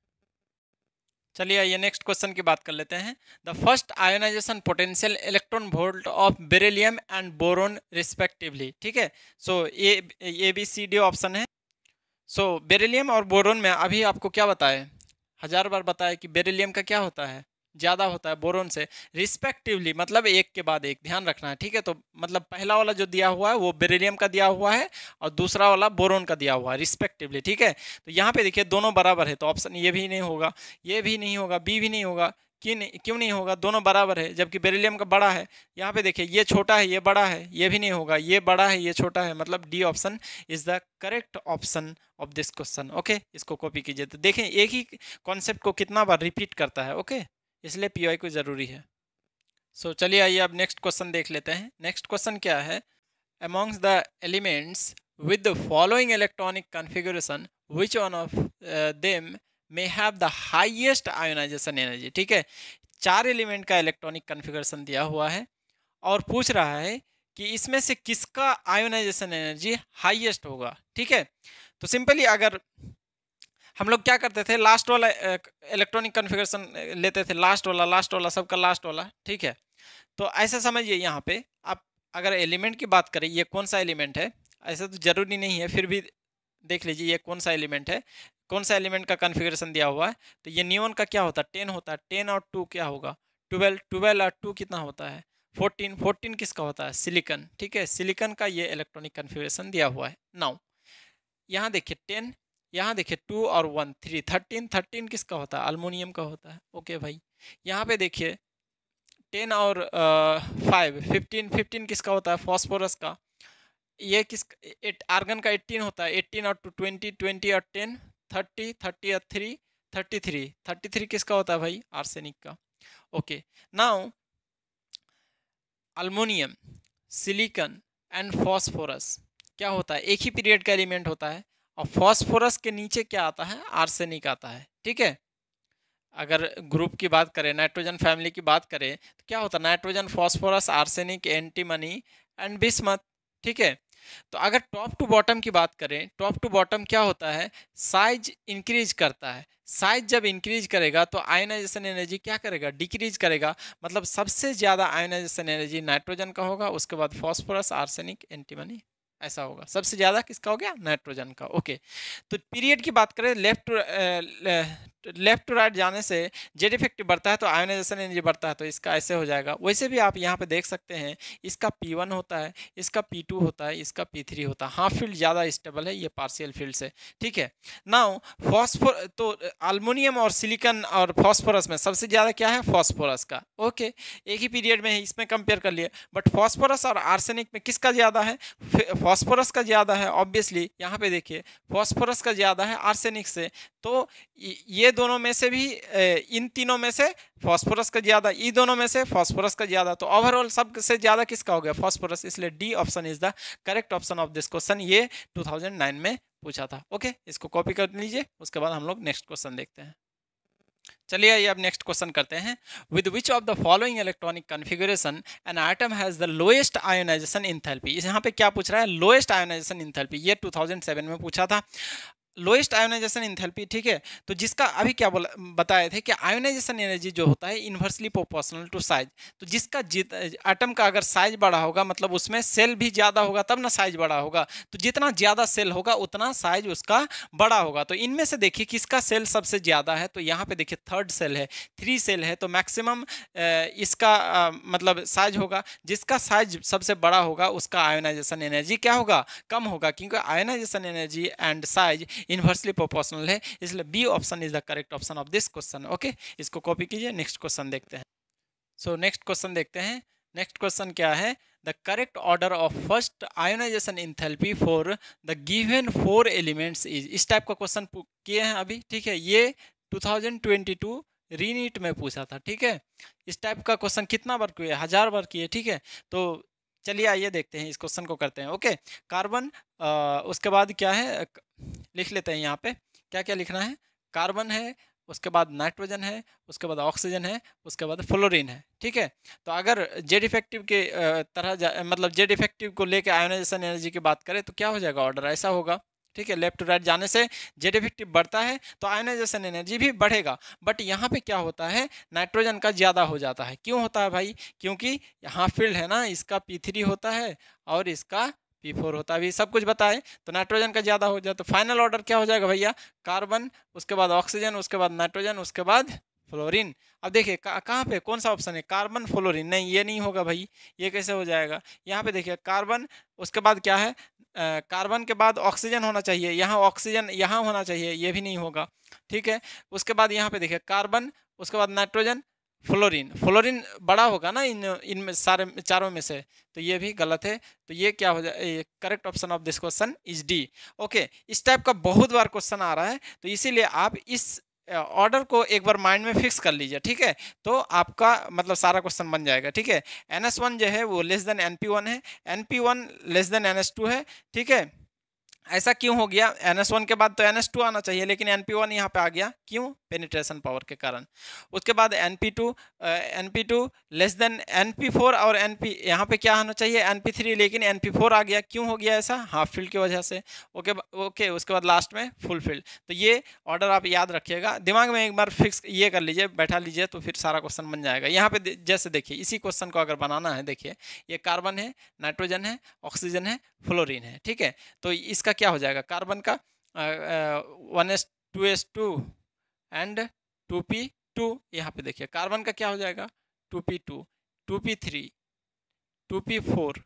चलिए आइए नेक्स्ट क्वेश्चन की बात कर लेते हैं। The first ionisation potential electron volt of beryllium and boron respectively, ठीक है। So A B C D option है। सो बेरिलियम और बोरोन में अभी आपको क्या बताए, 1000 बार बताया कि बेरिलियम का क्या होता है? ज़्यादा होता है बोरोन से, रिस्पेक्टिवली मतलब एक के बाद एक, ध्यान रखना है, ठीक है। तो मतलब पहला वाला जो दिया हुआ है वो बेरिलियम का दिया हुआ है, और दूसरा वाला बोरोन का दिया हुआ है, रिस्पेक्टिवली, ठीक है। तो यहाँ पे देखिए दोनों बराबर है, तो ऑप्शन ये भी नहीं होगा, ये भी नहीं होगा, बी भी नहीं होगा। क्यों नहीं होगा? दोनों बराबर है, जबकि बेरिलियम का बड़ा है। यहाँ पे देखिए, ये छोटा है, ये बड़ा है, ये भी नहीं होगा, ये बड़ा है, ये छोटा है, मतलब D option is the correct option of this question. Okay, इसको कॉपी कीजिए। तो देखें एक ही कॉन्सेप्ट को कितना बार रिपीट करता है, ओके, इसलिए पीओआई को जरूरी है। सो चलिए आइए अब नेक्स्ट क्वेश्चन देख लेते हैं। नेक्स्ट क्वेश्चन क्या है? Amongst the elements with the following electronic configuration which one of them may have the highest ionization energy, ठीक है। 4 एलिमेंट का इलेक्ट्रॉनिक कॉन्फ़िगरेशन दिया हुआ है और पूछ रहा है कि इसमें से किसका आयोनाइजेशन एनर्जी हाईएस्ट होगा। ठीक है, तो सिंपली अगर हम लोग क्या करते थे, लास्ट वाला इलेक्ट्रॉनिक कॉन्फ़िगरेशन लेते थे, लास्ट वाला सबका लास्ट वाला। ठीक है, तो ऐसा समझिए यहाँ पे आप अगर एलिमेंट की बात करें, ये कौन सा एलिमेंट है, ऐसा तो जरूरी नहीं है, फिर भी देख लीजिए ये कौन सा एलिमेंट है, कौन सा एलिमेंट का कॉन्फ़िगरेशन दिया हुआ है। तो ये नियॉन का क्या होता है, 10 होता है, 10 और 2 क्या होगा, 12, 12 और 2 कितना होता है, 14, 14 किसका होता है, सिलिकॉन। ठीक है, सिलिकॉन का ये इलेक्ट्रॉनिक कॉन्फ़िगरेशन दिया हुआ है। नाउ यहाँ देखिए 10, यहाँ देखिए 2 और 1 3, 13, 13 किसका होता है, अल्मोनियम का होता है। ओके भाई, यहाँ पे देखिए 10 और 5, 15, 15 किसका होता है, फॉस्फोरस का। ये किस आर्गन का 18 होता है, 18 और 2 20, 20 और 10 30, 30 और 3 33, 33 किसका होता है भाई, आर्सेनिक का। Okay, now aluminium, silicon and phosphorus क्या होता है, एक ही पीरियड का एलिमेंट होता है, और फॉस्फोरस के नीचे क्या आता है, आर्सेनिक आता है। ठीक है, अगर ग्रुप की बात करें, नाइट्रोजन फैमिली की बात करें, तो क्या होता है, nitrogen, phosphorus, arsenic, antimony and bismuth. ठीक है, तो अगर टॉप टू बॉटम की बात करें, टॉप टू बॉटम क्या होता है, साइज इंक्रीज करता है। साइज जब इंक्रीज करेगा तो आयोनाइजेशन एनर्जी क्या करेगा, डिक्रीज करेगा। मतलब सबसे ज़्यादा आयोनाइजेशन एनर्जी नाइट्रोजन का होगा, उसके बाद फॉस्फोरस, आर्सेनिक, एंटीमनी, ऐसा होगा। सबसे ज़्यादा किसका हो गया, नाइट्रोजन का। ओके, तो पीरियड की बात करें, लेफ्ट टू राइट जाने से जेड इफेक्टिव बढ़ता है तो आयोनाइजेशन एनर्जी बढ़ता है, तो इसका ऐसे हो जाएगा। वैसे भी आप यहाँ पे देख सकते हैं, इसका P1 होता है, इसका P2 होता है, इसका P3 होता है। हाफ फील्ड ज़्यादा स्टेबल है, ये पार्शियल फील्ड से। ठीक है, नाउ तो अल्मोनियम और सिलिकॉन और फॉस्फोरस में सबसे ज़्यादा क्या है, फॉस्फोरस का। ओके, एक ही पीरियड में है, इसमें कंपेयर कर लिए, बट फॉस्फोरस और आर्सेनिक में किसका ज़्यादा है, फॉस्फोरस का ज़्यादा है। ऑब्वियसली यहाँ पे देखिए फॉस्फोरस का ज़्यादा है आर्सेनिक से, तो ये दोनों में से भी, इन तीनों में से फॉस्फोरस का ज़्यादा, ये दोनों में से फॉस्फोरस का ज़्यादा, तो ओवरऑल सबसे ज़्यादा किसका हो गया, फॉस्फोरस। इसलिए D option is the correct option of this question. ये 2009 में पूछा था। ओके, इसको कॉपी कर लीजिए, उसके बाद हम लोग नेक्स्ट क्वेश्चन देखते हैं। चलिए आइए अब नेक्स्ट क्वेश्चन करते हैं। With which of the following electronic configuration an atom has the lowest ionisation enthalpy. यहाँ पे क्या पूछ रहा है, लोएस्ट आयोनाइजेशन इंथैल्पी। ये 2007 में पूछा था, लोएस्ट आयोनाइजेशन इंथैल्पी। ठीक है, तो जिसका अभी क्या बताए थे कि आयोनाइजेशन एनर्जी जो होता है इन्वर्सली प्रोपोर्शनल टू साइज। तो जिसका एटम का अगर साइज बड़ा होगा, मतलब उसमें सेल भी ज़्यादा होगा तब ना साइज बड़ा होगा, तो जितना ज़्यादा सेल होगा उतना साइज उसका बड़ा होगा। तो इनमें से देखिए किसका सेल सबसे ज़्यादा है, तो यहाँ पे देखिए 3rd सेल है, 3 सेल है, तो मैक्सिमम इसका मतलब साइज होगा। जिसका साइज सबसे बड़ा होगा उसका आयोनाइजेशन एनर्जी क्या होगा, कम होगा, क्योंकि ionisation energy and size inversely proportional है। इसलिए B option is the correct option of this question. Okay, इसको कॉपी कीजिए, नेक्स्ट क्वेश्चन देखते हैं। सो नेक्स्ट क्वेश्चन देखते हैं। नेक्स्ट क्वेश्चन क्या है, the correct order of first ionisation enthalpy for the given 4 elements is. इस टाइप का क्वेश्चन किए हैं अभी। ठीक है, ये 2022 रीनीट में पूछा था। ठीक है, इस टाइप का क्वेश्चन कितना बार किए, 1000 बार किए। ठीक है, तो चलिए आइए देखते हैं, इस क्वेश्चन को करते हैं। ओके, कार्बन, उसके बाद क्या है, लिख लेते हैं यहाँ पे क्या क्या लिखना है। कार्बन है, उसके बाद नाइट्रोजन है, उसके बाद ऑक्सीजन है, उसके बाद फ्लोरीन है। ठीक है, तो अगर जेड इफेक्टिव के मतलब जेड इफेक्टिव को लेकर आयोनाइजेशन एनर्जी की बात करें तो क्या हो जाएगा, ऑर्डर ऐसा होगा। ठीक है, लेफ्ट टू राइट जाने से जेड इफेक्टिव बढ़ता है तो आयोनाइजेशन एनर्जी भी बढ़ेगा। बट यहाँ पे क्या होता है, नाइट्रोजन का ज़्यादा हो जाता है। क्यों होता है भाई, क्योंकि यहाँ फील्ड है ना, इसका P3 होता है और इसका P4 होता है। अभी सब कुछ बताए, तो नाइट्रोजन का ज़्यादा हो जाए तो फाइनल ऑर्डर क्या हो जाएगा भैया, कार्बन, उसके बाद ऑक्सीजन, उसके बाद नाइट्रोजन, उसके बाद फ्लोरीन। अब देखिए कहाँ पे कौन सा ऑप्शन है, कार्बन फ्लोरीन, नहीं ये नहीं होगा भाई, ये कैसे हो जाएगा। यहाँ पे देखिए कार्बन, उसके बाद क्या है, कार्बन के बाद ऑक्सीजन होना चाहिए, यहाँ ऑक्सीजन यहाँ होना चाहिए, ये भी नहीं होगा। ठीक है, उसके बाद यहाँ पे देखिए कार्बन, उसके बाद नाइट्रोजन, फ्लोरीन। फ्लोरीन बड़ा होगा ना इनमें सारे चारों में से, तो ये भी गलत है। तो ये क्या हो जाए, correct option of this question is D. Okay, इस टाइप का बहुत बार क्वेश्चन आ रहा है, तो इसीलिए आप इस ऑर्डर को एक बार माइंड में फिक्स कर लीजिए। ठीक है, तो आपका मतलब सारा क्वेश्चन बन जाएगा। ठीक है, NS1 जो है वो लेस देन NP1 है, NP1 लेस देन NS2 है। ठीक है, ऐसा क्यों हो गया, NS1 के बाद तो NS2 आना चाहिए, लेकिन NP1 यहाँ पे आ गया, क्यों, पेनिट्रेशन पावर के कारण। उसके बाद NP2 लेस देन NP4 और NP यहाँ पे क्या होना चाहिए NP3, लेकिन NP4 आ गया, क्यों हो गया ऐसा? हाफ फील्ड की वजह से। ओके उसके बाद लास्ट में फुल फील्ड। तो ये ऑर्डर आप याद रखिएगा, दिमाग में एक बार फिक्स ये कर लीजिए, बैठा लीजिए, तो फिर सारा क्वेश्चन बन जाएगा। यहाँ पे जैसे देखिए इसी क्वेश्चन को अगर बनाना है, देखिए ये कार्बन है, नाइट्रोजन है, ऑक्सीजन है, फ्लोरीन है, ठीक है। तो इसका क्या हो जाएगा, कार्बन का 1s2s2 एंड 2p2, यहाँ पे देखिए कार्बन का क्या हो जाएगा 2p2, 2p3, 2p4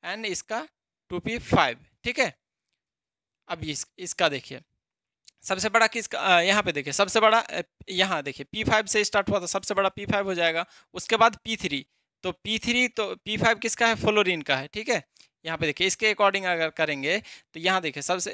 एंड इसका 2p5, ठीक है। अब इसका देखिए सबसे बड़ा किसका, यहाँ पे देखिए सबसे बड़ा, यहाँ देखिए P5 से स्टार्ट हुआ, तो सबसे बड़ा P5 हो जाएगा। उसके बाद P3, तो P5 किसका है, फ्लोरीन का है, ठीक है। यहाँ पे देखिए इसके अकॉर्डिंग अगर करेंगे तो यहाँ देखिए सबसे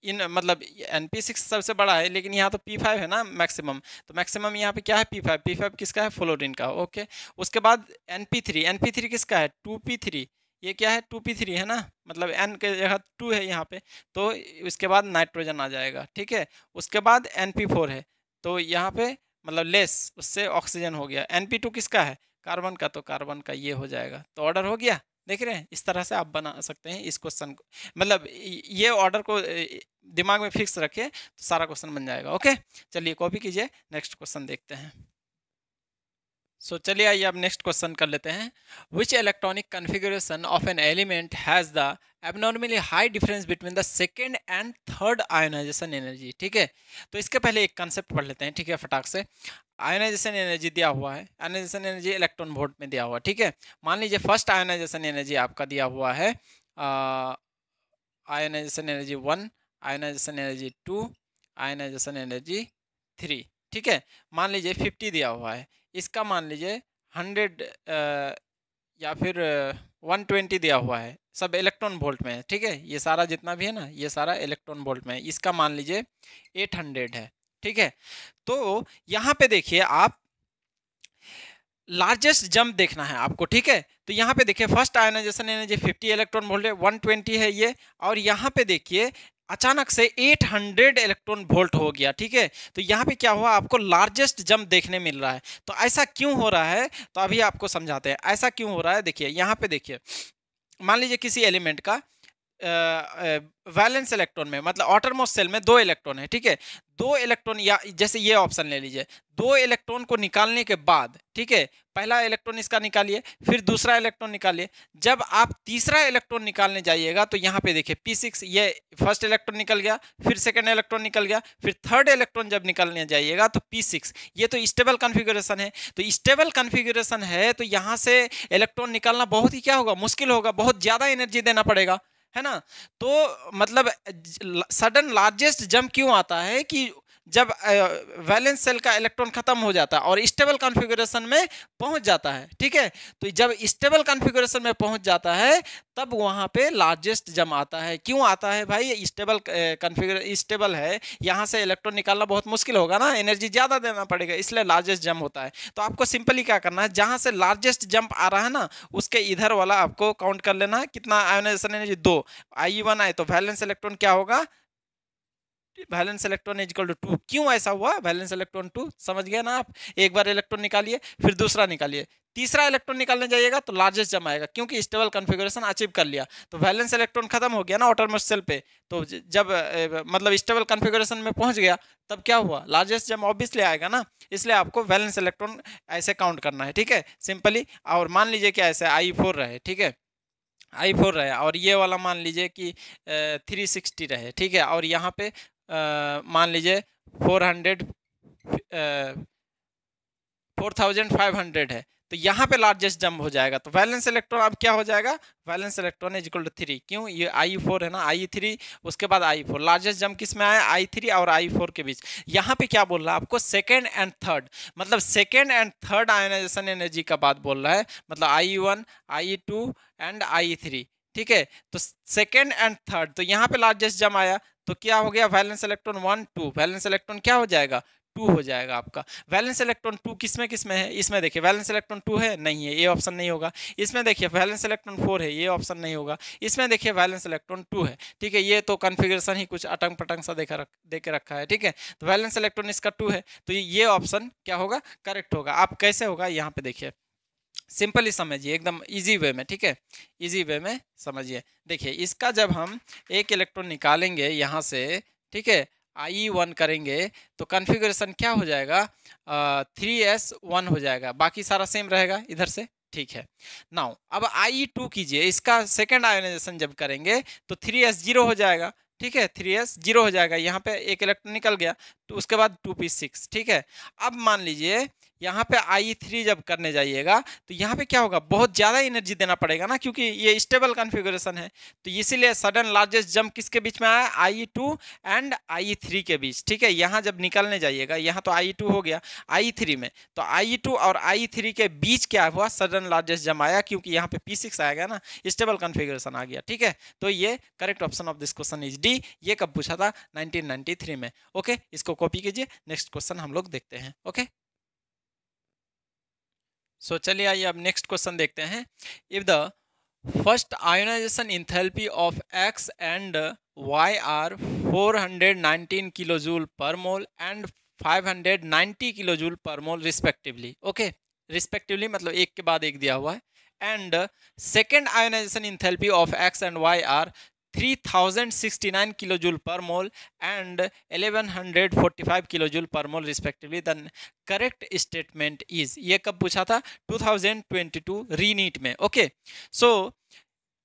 इन मतलब NP6 सबसे बड़ा है, लेकिन यहाँ तो P5 है ना मैक्सिमम, तो मैक्सिमम यहाँ पे क्या है P5 किसका है, फ्लोरीन का, ओके। उसके बाद NP3 किसका है 2p3, ये क्या है 2p3 है ना, मतलब n के जगह 2 है यहाँ पे, तो उसके बाद नाइट्रोजन आ जाएगा, ठीक है। उसके बाद NP4 है, तो यहाँ पे मतलब लेस, उससे ऑक्सीजन हो गया। NP2 किसका है, कार्बन का, तो कार्बन का ये हो जाएगा। तो ऑर्डर हो गया, देख रहे हैं, इस तरह से आप बना सकते हैं इस क्वेश्चन को, मतलब ये ऑर्डर को दिमाग में फिक्स रखिए तो सारा क्वेश्चन बन जाएगा। ओके चलिए कॉपी कीजिए, नेक्स्ट क्वेश्चन देखते हैं। सो चलिए आइए अब नेक्स्ट क्वेश्चन कर लेते हैं। विच electronic configuration of an element has the abnormally high difference between the second and third ionization energy, ठीक है। तो इसके पहले एक कंसेप्ट पढ़ लेते हैं, ठीक है, फटाक से। आयोनाइजेशन एनर्जी दिया हुआ है, आयोनाइजेशन एनर्जी इलेक्ट्रॉन वोल्ट में दिया हुआ है, ठीक है। मान लीजिए फर्स्ट आयोनाइजेशन एनर्जी आपका दिया हुआ है ionisation energy 1, ionisation energy 2, ionisation energy 3, ठीक है। मान लीजिए 50 दिया हुआ है, इसका मान लीजिए 100 या फिर 120 दिया हुआ है, सब इलेक्ट्रॉन वोल्ट में है, ठीक है। ये सारा जितना भी है ना, ये सारा इलेक्ट्रॉन वोल्ट में है। इसका मान लीजिए 800 है, ठीक है। तो यहाँ पे देखिए आप लार्जेस्ट जंप देखना है आपको, ठीक है। तो यहाँ पे देखिए first ionisation energy 50 electron volt है, 120 है ये, और यहाँ पे देखिए अचानक से 800 इलेक्ट्रॉन वोल्ट हो गया, ठीक है। तो यहाँ पे क्या हुआ, आपको लार्जेस्ट जंप देखने मिल रहा है। तो ऐसा क्यों हो रहा है, तो अभी आपको समझाते हैं ऐसा क्यों हो रहा है। देखिए यहाँ पे देखिए, मान लीजिए किसी एलिमेंट का वैलेंस इलेक्ट्रॉन में, मतलब आउटरमोस्ट सेल में 2 इलेक्ट्रॉन है, ठीक है। 2 इलेक्ट्रॉन, या जैसे ये ऑप्शन ले लीजिए, 2 इलेक्ट्रॉन को निकालने के बाद, ठीक है, पहला इलेक्ट्रॉन इसका निकालिए, फिर दूसरा इलेक्ट्रॉन निकालिए। जब आप तीसरा इलेक्ट्रॉन निकालने जाइएगा तो यहाँ पे देखिए P6, ये फर्स्ट इलेक्ट्रॉन निकल गया, फिर सेकंड इलेक्ट्रॉन निकल गया, फिर थर्ड इलेक्ट्रॉन जब निकालने जाइएगा तो P6, ये तो स्टेबल कॉन्फ़िगरेशन है। तो स्टेबल कॉन्फ़िगरेशन है तो यहाँ से इलेक्ट्रॉन निकालना बहुत ही क्या होगा, मुश्किल होगा, बहुत ज़्यादा एनर्जी देना पड़ेगा, है ना। तो मतलब सडन लार्जेस्ट जंप क्यों आता है कि जब वैलेंस सेल का इलेक्ट्रॉन खत्म हो जाता है और स्टेबल कॉन्फ़िगरेशन में पहुंच जाता है, ठीक है। तो जब स्टेबल कॉन्फ़िगरेशन में पहुंच जाता है तब वहां पे लार्जेस्ट जंप आता है। क्यों आता है भाई, स्टेबल है, यहाँ से इलेक्ट्रॉन निकालना बहुत मुश्किल होगा ना, एनर्जी ज़्यादा देना पड़ेगा, इसलिए लार्जेस्ट जंप होता है। तो आपको सिंपली क्या करना है, जहाँ से लार्जेस्ट जंप आ रहा है ना उसके इधर वाला आपको काउंट कर लेना है, कितना आयोनाइजेशन एनर्जी 2, IE1 आए तो वैलेंस इलेक्ट्रॉन क्या होगा, valence electron is equal to 2। क्यों ऐसा हुआ, वैलेंस इलेक्ट्रॉन 2, समझ गए ना आप। एक बार इलेक्ट्रॉन निकालिए, फिर दूसरा निकालिए, तीसरा इलेक्ट्रॉन निकालने जाइएगा तो लार्जेस्ट जम आएगा, क्योंकि स्टेबल कॉन्फ़िगरेशन अचीव कर लिया। तो वैलेंस इलेक्ट्रॉन खत्म हो गया ना आउटरमोस्ट सेल पे, तो जब मतलब स्टेबल कॉन्फ़िगरेशन में पहुंच गया तब क्या हुआ, लार्जेस्ट जम ऑब्वियसली आएगा ना, इसलिए आपको वैलेंस इलेक्ट्रॉन ऐसे काउंट करना है, ठीक है, सिंपली। और मान लीजिए कि ऐसे I4 रहे, ठीक है, I4 रहे, और ये वाला मान लीजिए कि 360 रहे, ठीक है, और यहाँ पे मान लीजिए 4500 है, तो यहाँ पे लार्जेस्ट जंप हो जाएगा। तो वैलेंस इलेक्ट्रॉन अब क्या हो जाएगा, valence electron is equal to 3। क्यों, ये I4 है ना, I3 उसके बाद I4, लार्जेस्ट जंप किस में आया, I3 और I4 के बीच। यहाँ पे क्या बोल रहा है आपको, सेकेंड एंड थर्ड, मतलब second and third ionization energy का बात बोल रहा है, मतलब IE1, IE2 एंड IE3, ठीक है। तो सेकेंड एंड थर्ड, तो यहाँ पे लार्जेस्ट जम आया, तो क्या हो गया, वैलेंस इलेक्ट्रॉन 1 2, वैलेंस इलेक्ट्रॉन क्या हो जाएगा, 2 हो जाएगा आपका। वैलेंस इलेक्ट्रॉन 2 किसमें है, इसमें देखिए वैलेंस इलेक्ट्रॉन 2 है, नहीं है, ये ऑप्शन नहीं होगा। इसमें देखिए वैलेंस इलेक्ट्रॉन 4 है, ये ऑप्शन नहीं होगा। इसमें देखिए वैलेंस इलेक्ट्रॉन 2 है, ठीक है। ये तो कन्फिगरेशन ही कुछ अटंग पटंग सा दे के रखा है, ठीक है। तो वैलेंस इलेक्ट्रॉन इसका 2 है, तो ये ऑप्शन क्या होगा, करेक्ट होगा। आप कैसे होगा यहाँ पे देखिए, सिंपली समझिए, एकदम इजी वे में, ठीक है, इजी वे में समझिए। देखिए इसका जब हम एक इलेक्ट्रॉन निकालेंगे यहाँ से, ठीक है, IE1 करेंगे तो कॉन्फ़िगरेशन क्या हो जाएगा, 3s1 हो जाएगा, बाकी सारा सेम रहेगा इधर से, ठीक है। नाउ अब IE2 कीजिए, इसका सेकेंड आयोनाइजेशन जब करेंगे तो 3s0 हो जाएगा, ठीक है, 3s0 हो जाएगा, यहाँ पे एक इलेक्ट्रॉन निकल गया, तो उसके बाद 2p6, ठीक है। अब मान लीजिए यहाँ पे IE3 जब करने जाइएगा तो यहाँ पे क्या होगा, बहुत ज़्यादा एनर्जी देना पड़ेगा ना, क्योंकि ये स्टेबल कॉन्फ़िगरेशन है। तो इसीलिए सडन लार्जेस्ट जंप किसके बीच में आया, IE2 एंड IE3 के बीच, ठीक है। यहाँ जब निकलने जाइएगा, यहाँ तो IE2 हो गया, IE3 में तो IE2 और IE3 के बीच क्या हुआ, सडन लार्जेस्ट जंप आया, क्योंकि यहाँ पे P6 आएगा ना, स्टेबल कॉन्फ़िगरेशन आ गया, ठीक है। तो ये correct option of this question is D. ये कब पूछा था, 1993 में। ओके, इसको कॉपी कीजिए, नेक्स्ट क्वेश्चन हम लोग देखते हैं। ओके, सो चलिए आइए अब नेक्स्ट क्वेश्चन देखते हैं। If the first ionisation enthalpy of X and Y are 419 kilo joule per mole and 590 kilo joule per mole respectively, okay, respectively मतलब एक के बाद एक दिया हुआ है, and second ionisation enthalpy of X and Y are 3069 kilojoule per mole and 1145 kilojoule per mole respectively, the correct statement is. ये कब पूछा था, 2022 रीनीट में। ओके, सो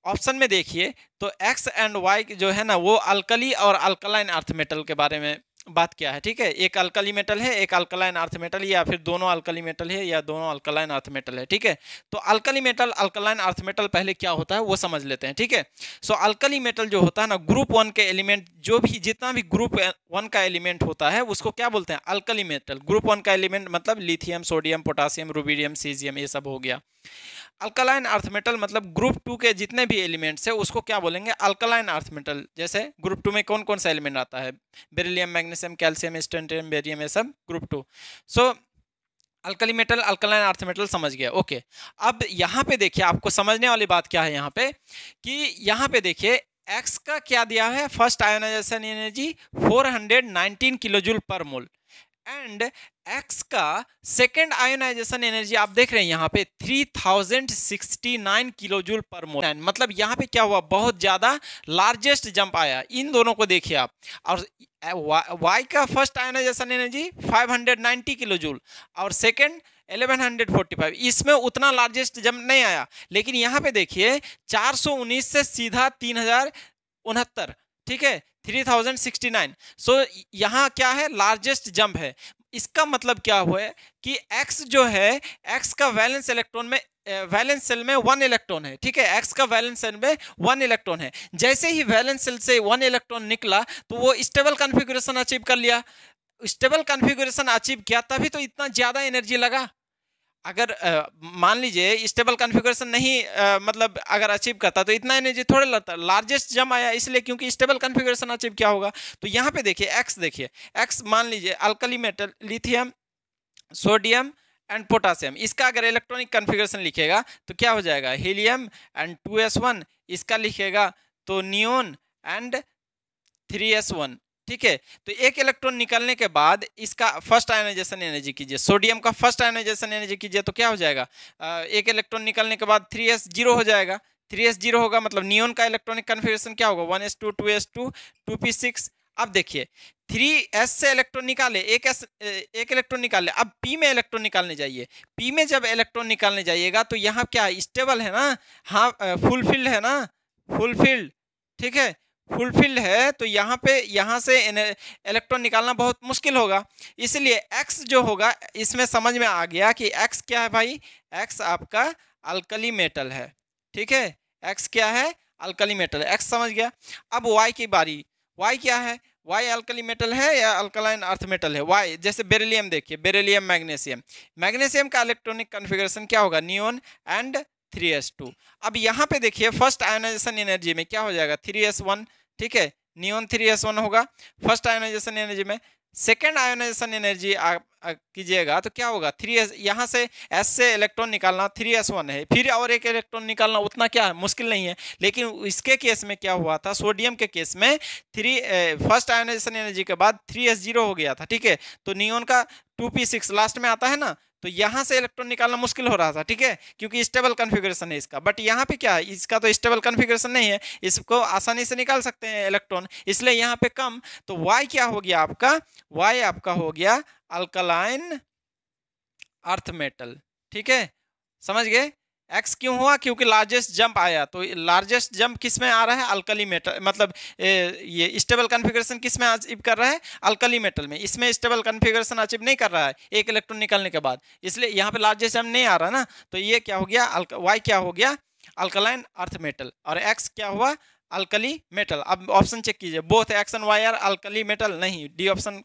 ऑप्शन में देखिए तो X एंड Y जो है ना, वो अल्कली और अल्कलाइन अर्थ मेटल के बारे में बात किया है, ठीक है। एक अल्कली मेटल है, एक अल्कलाइन अर्थ मेटल, या फिर दोनों अल्कली मेटल है या दोनों अल्कलाइन अर्थ मेटल है, ठीक है। तो alkali metal, alkaline earth metal पहले क्या होता है वो समझ लेते हैं, ठीक है। सो अल्कली मेटल जो होता है ना, ग्रुप 1 के एलिमेंट, जो भी जितना भी ग्रुप 1 का एलिमेंट होता है उसको क्या बोलते हैं, अल्कली मेटल। ग्रुप 1 का एलिमेंट मतलब lithium, sodium, potassium, rubidium, caesium, ये सब हो गया। अल्कलाइन अर्थ मेटल मतलब ग्रुप 2 के जितने भी एलिमेंट्स है उसको क्या बोलेंगे, अल्कलाइन अर्थ मेटल। जैसे ग्रुप 2 में कौन कौन सा एलिमेंट आता है, beryllium, magnesium, calcium, strontium, barium, ये सब group 2। So alkali metal, alkaline earth metal समझ गया। ओके, अब यहाँ पे देखिए, आपको समझने वाली बात क्या है यहाँ पे, कि यहाँ पे देखिए X का क्या दिया है, first ionisation energy 419 kilojoule per mole, and X का सेकेंड आयोनाइजेशन एनर्जी आप देख रहे हैं यहाँ पे 3069 किलोजूल पर मोल। मतलब यहाँ पे क्या हुआ, बहुत ज्यादा लार्जेस्ट जंप आया। इन दोनों को देखिए आप, और Y का फर्स्ट आयोनाइजेशन एनर्जी 590 किलोजूल और सेकेंड 1145, इसमें उतना लार्जेस्ट जंप नहीं आया। लेकिन यहाँ पे देखिए 419 से सीधा 3069, ठीक है, 3069। सो यहाँ क्या है, लार्जेस्ट जंप है। इसका मतलब क्या हुआ है कि X जो है, X का वैलेंस इलेक्ट्रॉन में, वैलेंस सेल में 1 इलेक्ट्रॉन है, ठीक है। X का वैलेंस सेल में 1 इलेक्ट्रॉन है। जैसे ही वैलेंस सेल से 1 इलेक्ट्रॉन निकला तो वो स्टेबल कॉन्फ़िगरेशन अचीव कर लिया। स्टेबल कॉन्फ़िगरेशन अचीव किया तभी तो इतना ज्यादा एनर्जी लगा। अगर मान लीजिए स्टेबल कॉन्फ़िगरेशन नहीं मतलब अगर अचीव करता तो इतना एनर्जी थोड़े लगता। लार्जेस्ट जम आया इसलिए क्योंकि स्टेबल कॉन्फ़िगरेशन अचीव क्या होगा। तो यहाँ पे देखिए X मान लीजिए alkali metal, lithium, sodium and potassium, इसका अगर इलेक्ट्रॉनिक कॉन्फ़िगरेशन लिखेगा तो क्या हो जाएगा, हीलियम एंड 2s1, इसका लिखेगा तो नियोन एंड 3s1, ठीक है। तो एक इलेक्ट्रॉन निकलने के बाद इसका फर्स्ट आयोनाइजेशन एनर्जी कीजिए, सोडियम का फर्स्ट आयोनाइजेशन एनर्जी कीजिए तो क्या हो जाएगा, एक इलेक्ट्रॉन निकलने के बाद 3s0 हो जाएगा। 3s0 होगा मतलब नियोन का इलेक्ट्रॉनिक कॉन्फ़िगरेशन क्या होगा, 1s2, 2s2, 2p6। अब देखिए 3s से इलेक्ट्रॉन निकाले, एक इलेक्ट्रॉन निकाले, अब p में इलेक्ट्रॉन निकालने जाइए। p में जब इलेक्ट्रॉन निकालने जाइएगा तो यहाँ क्या स्टेबल है ना, हाँ फुलफिल्ड है ना, फुलफिल्ड, ठीक है, फुलफिल्ड है। तो यहाँ पे यहाँ से इलेक्ट्रॉन निकालना बहुत मुश्किल होगा। इसलिए X जो होगा, इसमें समझ में आ गया कि X क्या है भाई, X आपका अल्कली मेटल है, ठीक है। X क्या है, अल्कली मेटल, X समझ गया। अब Y की बारी, Y क्या है, Y अल्कली मेटल है या अल्कलाइन अर्थ मेटल है। Y जैसे बेरिलियम देखिए, बेरिलियम, मैग्नीशियम, मैग्नीशियम का इलेक्ट्रॉनिक कॉन्फ़िगरेशन क्या होगा, नियोन एंड 3s2। अब यहाँ पे देखिए फर्स्ट आयोनाइजेशन एनर्जी में क्या हो जाएगा 3s1, ठीक है, नियोन 3s1 होगा फर्स्ट आयोनाइजेशन एनर्जी में। सेकेंड आयोनाइजेशन एनर्जी कीजिएगा तो क्या होगा 3s, यहाँ से s से इलेक्ट्रॉन निकालना 3s1 है, फिर और एक इलेक्ट्रॉन निकालना उतना क्या है, मुश्किल नहीं है। लेकिन इसके केस में क्या हुआ था, सोडियम के केस में फर्स्ट आयोनाइजेशन एनर्जी के बाद 3s0 हो गया था, ठीक है। तो नियोन का 2p6 लास्ट में आता है ना, तो यहाँ से इलेक्ट्रॉन निकालना मुश्किल हो रहा था, ठीक है, क्योंकि स्टेबल कॉन्फ़िगरेशन है इसका। बट यहाँ पे क्या है, इसका तो स्टेबल कॉन्फ़िगरेशन नहीं है, इसको आसानी से निकाल सकते हैं इलेक्ट्रॉन, इसलिए यहाँ पे कम। तो Y क्या हो गया आपका, Y आपका हो गया अल्कलाइन अर्थ मेटल, ठीक है, समझ गए। X क्यों हुआ, क्योंकि लार्जेस्ट जंप आया, तो लार्जेस्ट जंप किस में आ रहा है, अल्कली मेटल, मतलब ये स्टेबल कॉन्फ़िगरेशन किस में अचीव कर रहा है, अल्कली मेटल में। इसमें स्टेबल कॉन्फ़िगरेशन अचीव नहीं कर रहा है एक इलेक्ट्रॉन निकलने के बाद, इसलिए यहाँ पे लार्जेस्ट जंप नहीं आ रहा ना। तो ये क्या हो गया, Y क्या हो गया अल्कलाइन अर्थ मेटल, और X क्या हुआ अल्कली मेटल। अब ऑप्शन चेक कीजिए, both X and Y are alkali metal, नहीं, डी ऑप्शन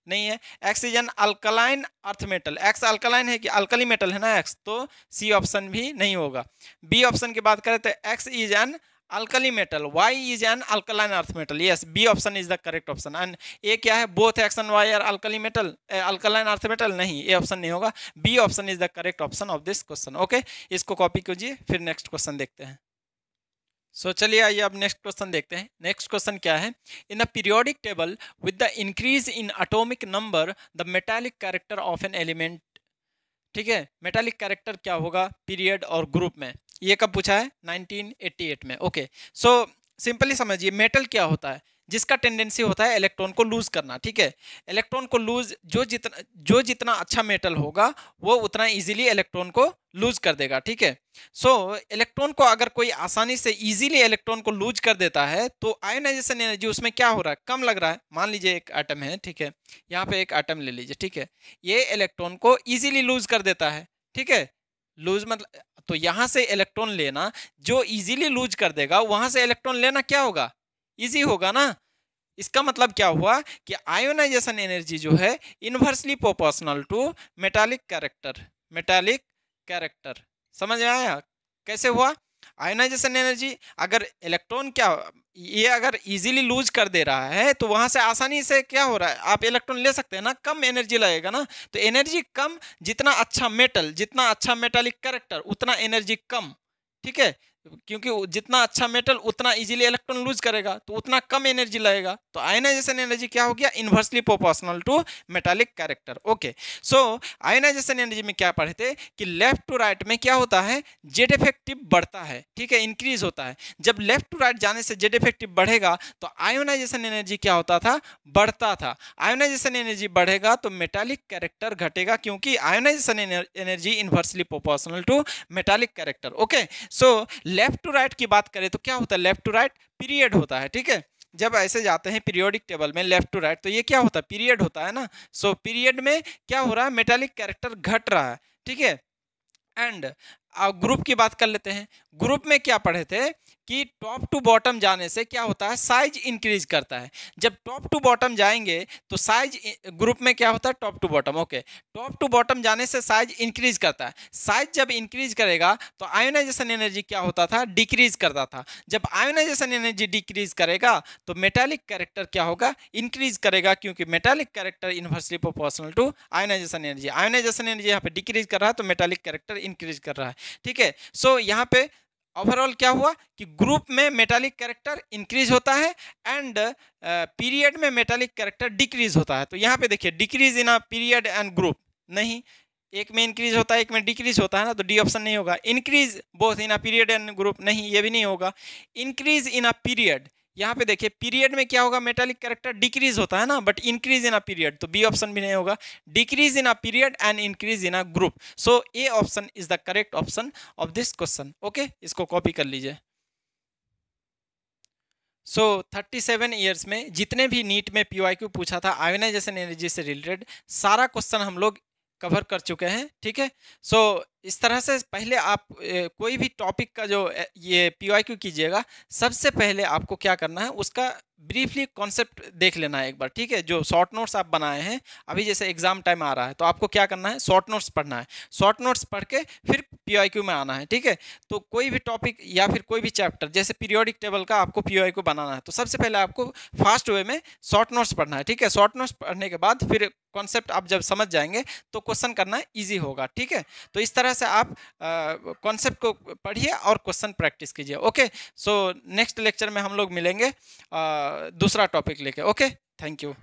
नहीं है। X is an alkaline earth metal, X alkaline है कि अल्कली मेटल है ना X, तो C ऑप्शन भी नहीं होगा। B ऑप्शन की बात करें तो X is an alkali metal, Y is an alkaline earth metal, yes, B option is the correct option. And A क्या है, both X and Y are alkali metal, alkaline earth metal, नहीं, A option नहीं होगा, B option is the correct option of this question. Okay, इसको copy कीजिए, फिर next question देखते हैं। सो चलिए आइए अब नेक्स्ट क्वेश्चन देखते हैं। नेक्स्ट क्वेश्चन क्या है, in the periodic table with the increase in atomic number the metallic character of an element, ठीक है, मेटालिक कैरेक्टर क्या होगा पीरियड और ग्रुप में, ये कब पूछा है 1988 में। ओके, सो सिंपली समझिए, मेटल क्या होता है, जिसका टेंडेंसी होता है इलेक्ट्रॉन को लूज करना, ठीक है, इलेक्ट्रॉन को लूज, जो जितना अच्छा मेटल होगा वो उतना इजीली इलेक्ट्रॉन को लूज कर देगा, ठीक है। सो इलेक्ट्रॉन को अगर कोई आसानी से इजीली इलेक्ट्रॉन को लूज कर देता है तो आयोनाइजेशन एनर्जी उसमें क्या हो रहा है, कम लग रहा है। मान लीजिए एक एटम है, ठीक है, यहाँ पे एक एटम ले लीजिए, ठीक है, ये इलेक्ट्रॉन को इजीली लूज कर देता है, ठीक है, लूज मतलब, तो यहाँ से इलेक्ट्रॉन लेना, जो इजीली लूज कर देगा वहां से इलेक्ट्रॉन लेना क्या होगा, इजी होगा ना। इसका मतलब क्या हुआ कि आयोनाइजेशन एनर्जी जो है inversely proportional to metallic character, metallic character, समझ में आया कैसे हुआ। आयोनाइजेशन एनर्जी, अगर इलेक्ट्रॉन क्या, ये अगर इजीली लूज कर दे रहा है तो वहां से आसानी से क्या हो रहा है, आप इलेक्ट्रॉन ले सकते हैं ना, कम एनर्जी लगेगा ना। तो एनर्जी कम, जितना अच्छा मेटल, जितना अच्छा मेटालिक कैरेक्टर उतना एनर्जी कम, ठीक है, क्योंकि जितना अच्छा मेटल उतना इजीली इलेक्ट्रॉन लूज करेगा तो उतना कम एनर्जी लगेगा। तो आयोनाइजेशन एनर्जी क्या हो गया, inversely proportional to metallic character. Okay, so ionisation energy में क्या पढ़े थे कि लेफ्ट टू राइट में क्या होता है, जेड इफेक्टिव बढ़ता है, ठीक है, इंक्रीज होता है। जब लेफ्ट टू राइट जाने से जेड इफेक्टिव बढ़ेगा तो आयोनाइजेशन एनर्जी क्या होता था, बढ़ता था। आयोनाइजेशन एनर्जी बढ़ेगा तो मेटालिक कैरेक्टर घटेगा, क्योंकि ionisation energy inversely proportional to metallic character. Okay, so left to right की बात करें तो क्या होता है, लेफ्ट टू राइट पीरियड होता है, ठीक है। जब ऐसे जाते हैं पीरियोडिक टेबल में लेफ्ट टू राइट तो ये क्या होता है, पीरियड होता है ना। सो पीरियड में क्या हो रहा है, मेटालिक कैरेक्टर घट रहा है, ठीक है। एंड ग्रुप की बात कर लेते हैं। ग्रुप में क्या पढ़े थे कि टॉप टू बॉटम जाने से क्या होता है, साइज इंक्रीज करता है। जब टॉप टू बॉटम जाएंगे तो साइज, ग्रुप में क्या होता है, top to bottom, okay, top to bottom जाने से साइज इंक्रीज करता है। साइज जब इंक्रीज करेगा तो आयोनाइजेशन एनर्जी क्या होता था, डिक्रीज करता था। जब आयोनाइजेशन एनर्जी डिक्रीज करेगा तो मेटालिक कैरेक्टर क्या होगा, इंक्रीज करेगा, क्योंकि metallic character inversely proportional to ionisation energy. Ionisation energy यहाँ पे डिक्रीज कर रहा है तो मेटालिक कैरेक्टर इंक्रीज कर रहा है, ठीक है। सो यहाँ पे ओवरऑल क्या हुआ कि ग्रुप में मेटालिक कैरेक्टर इंक्रीज होता है एंड पीरियड में मेटालिक कैरेक्टर डिक्रीज होता है। तो यहाँ पे देखिए decrease in a period and group, नहीं, एक में इंक्रीज होता है एक में डिक्रीज होता है ना, तो डी ऑप्शन नहीं होगा। Increase both in a period and group, नहीं, ये भी नहीं होगा। इंक्रीज इन अ पीरियड, यहाँ पे देखिए पीरियड में क्या होगा, मेटालिक कैरेक्टर डिक्रीज होता है ना, but increase in a period, तो बी ऑप्शन भी नहीं होगा। Decrease in a period and increase in a group, so A option is the correct option of this question. Okay, इसको कॉपी कर लीजिए। सो 37 ईयर्स में जितने भी नीट में पीवाईक्यू पूछा था आयोनाइजेशन एनर्जी से रिलेटेड, सारा क्वेश्चन हम लोग कवर कर चुके हैं, ठीक है। सो इस तरह से पहले आप कोई भी टॉपिक का जो ये पीवाईक्यू कीजिएगा, सबसे पहले आपको क्या करना है, उसका ब्रीफली कॉन्सेप्ट देख लेना है एक बार, ठीक है। जो शॉर्ट नोट्स आप बनाए हैं, अभी जैसे एग्जाम टाइम आ रहा है तो आपको क्या करना है, शॉर्ट नोट्स पढ़ना है। शॉर्ट नोट्स पढ़ के फिर PYQ में आना है, ठीक है। तो कोई भी टॉपिक या फिर कोई भी चैप्टर, जैसे पीरियोडिक टेबल का आपको PYQ बनाना है, तो सबसे पहले आपको फास्ट वे में शॉर्ट नोट्स पढ़ना है, ठीक है। शॉर्ट नोट्स पढ़ने के बाद फिर कॉन्सेप्ट आप जब समझ जाएंगे तो क्वेश्चन करना ईजी होगा, ठीक है। तो इस तरह से आप कॉन्सेप्ट को पढ़िए और क्वेश्चन प्रैक्टिस कीजिए। ओके, सो नेक्स्ट लेक्चर में हम लोग मिलेंगे दूसरा टॉपिक लेके। Okay, thank you.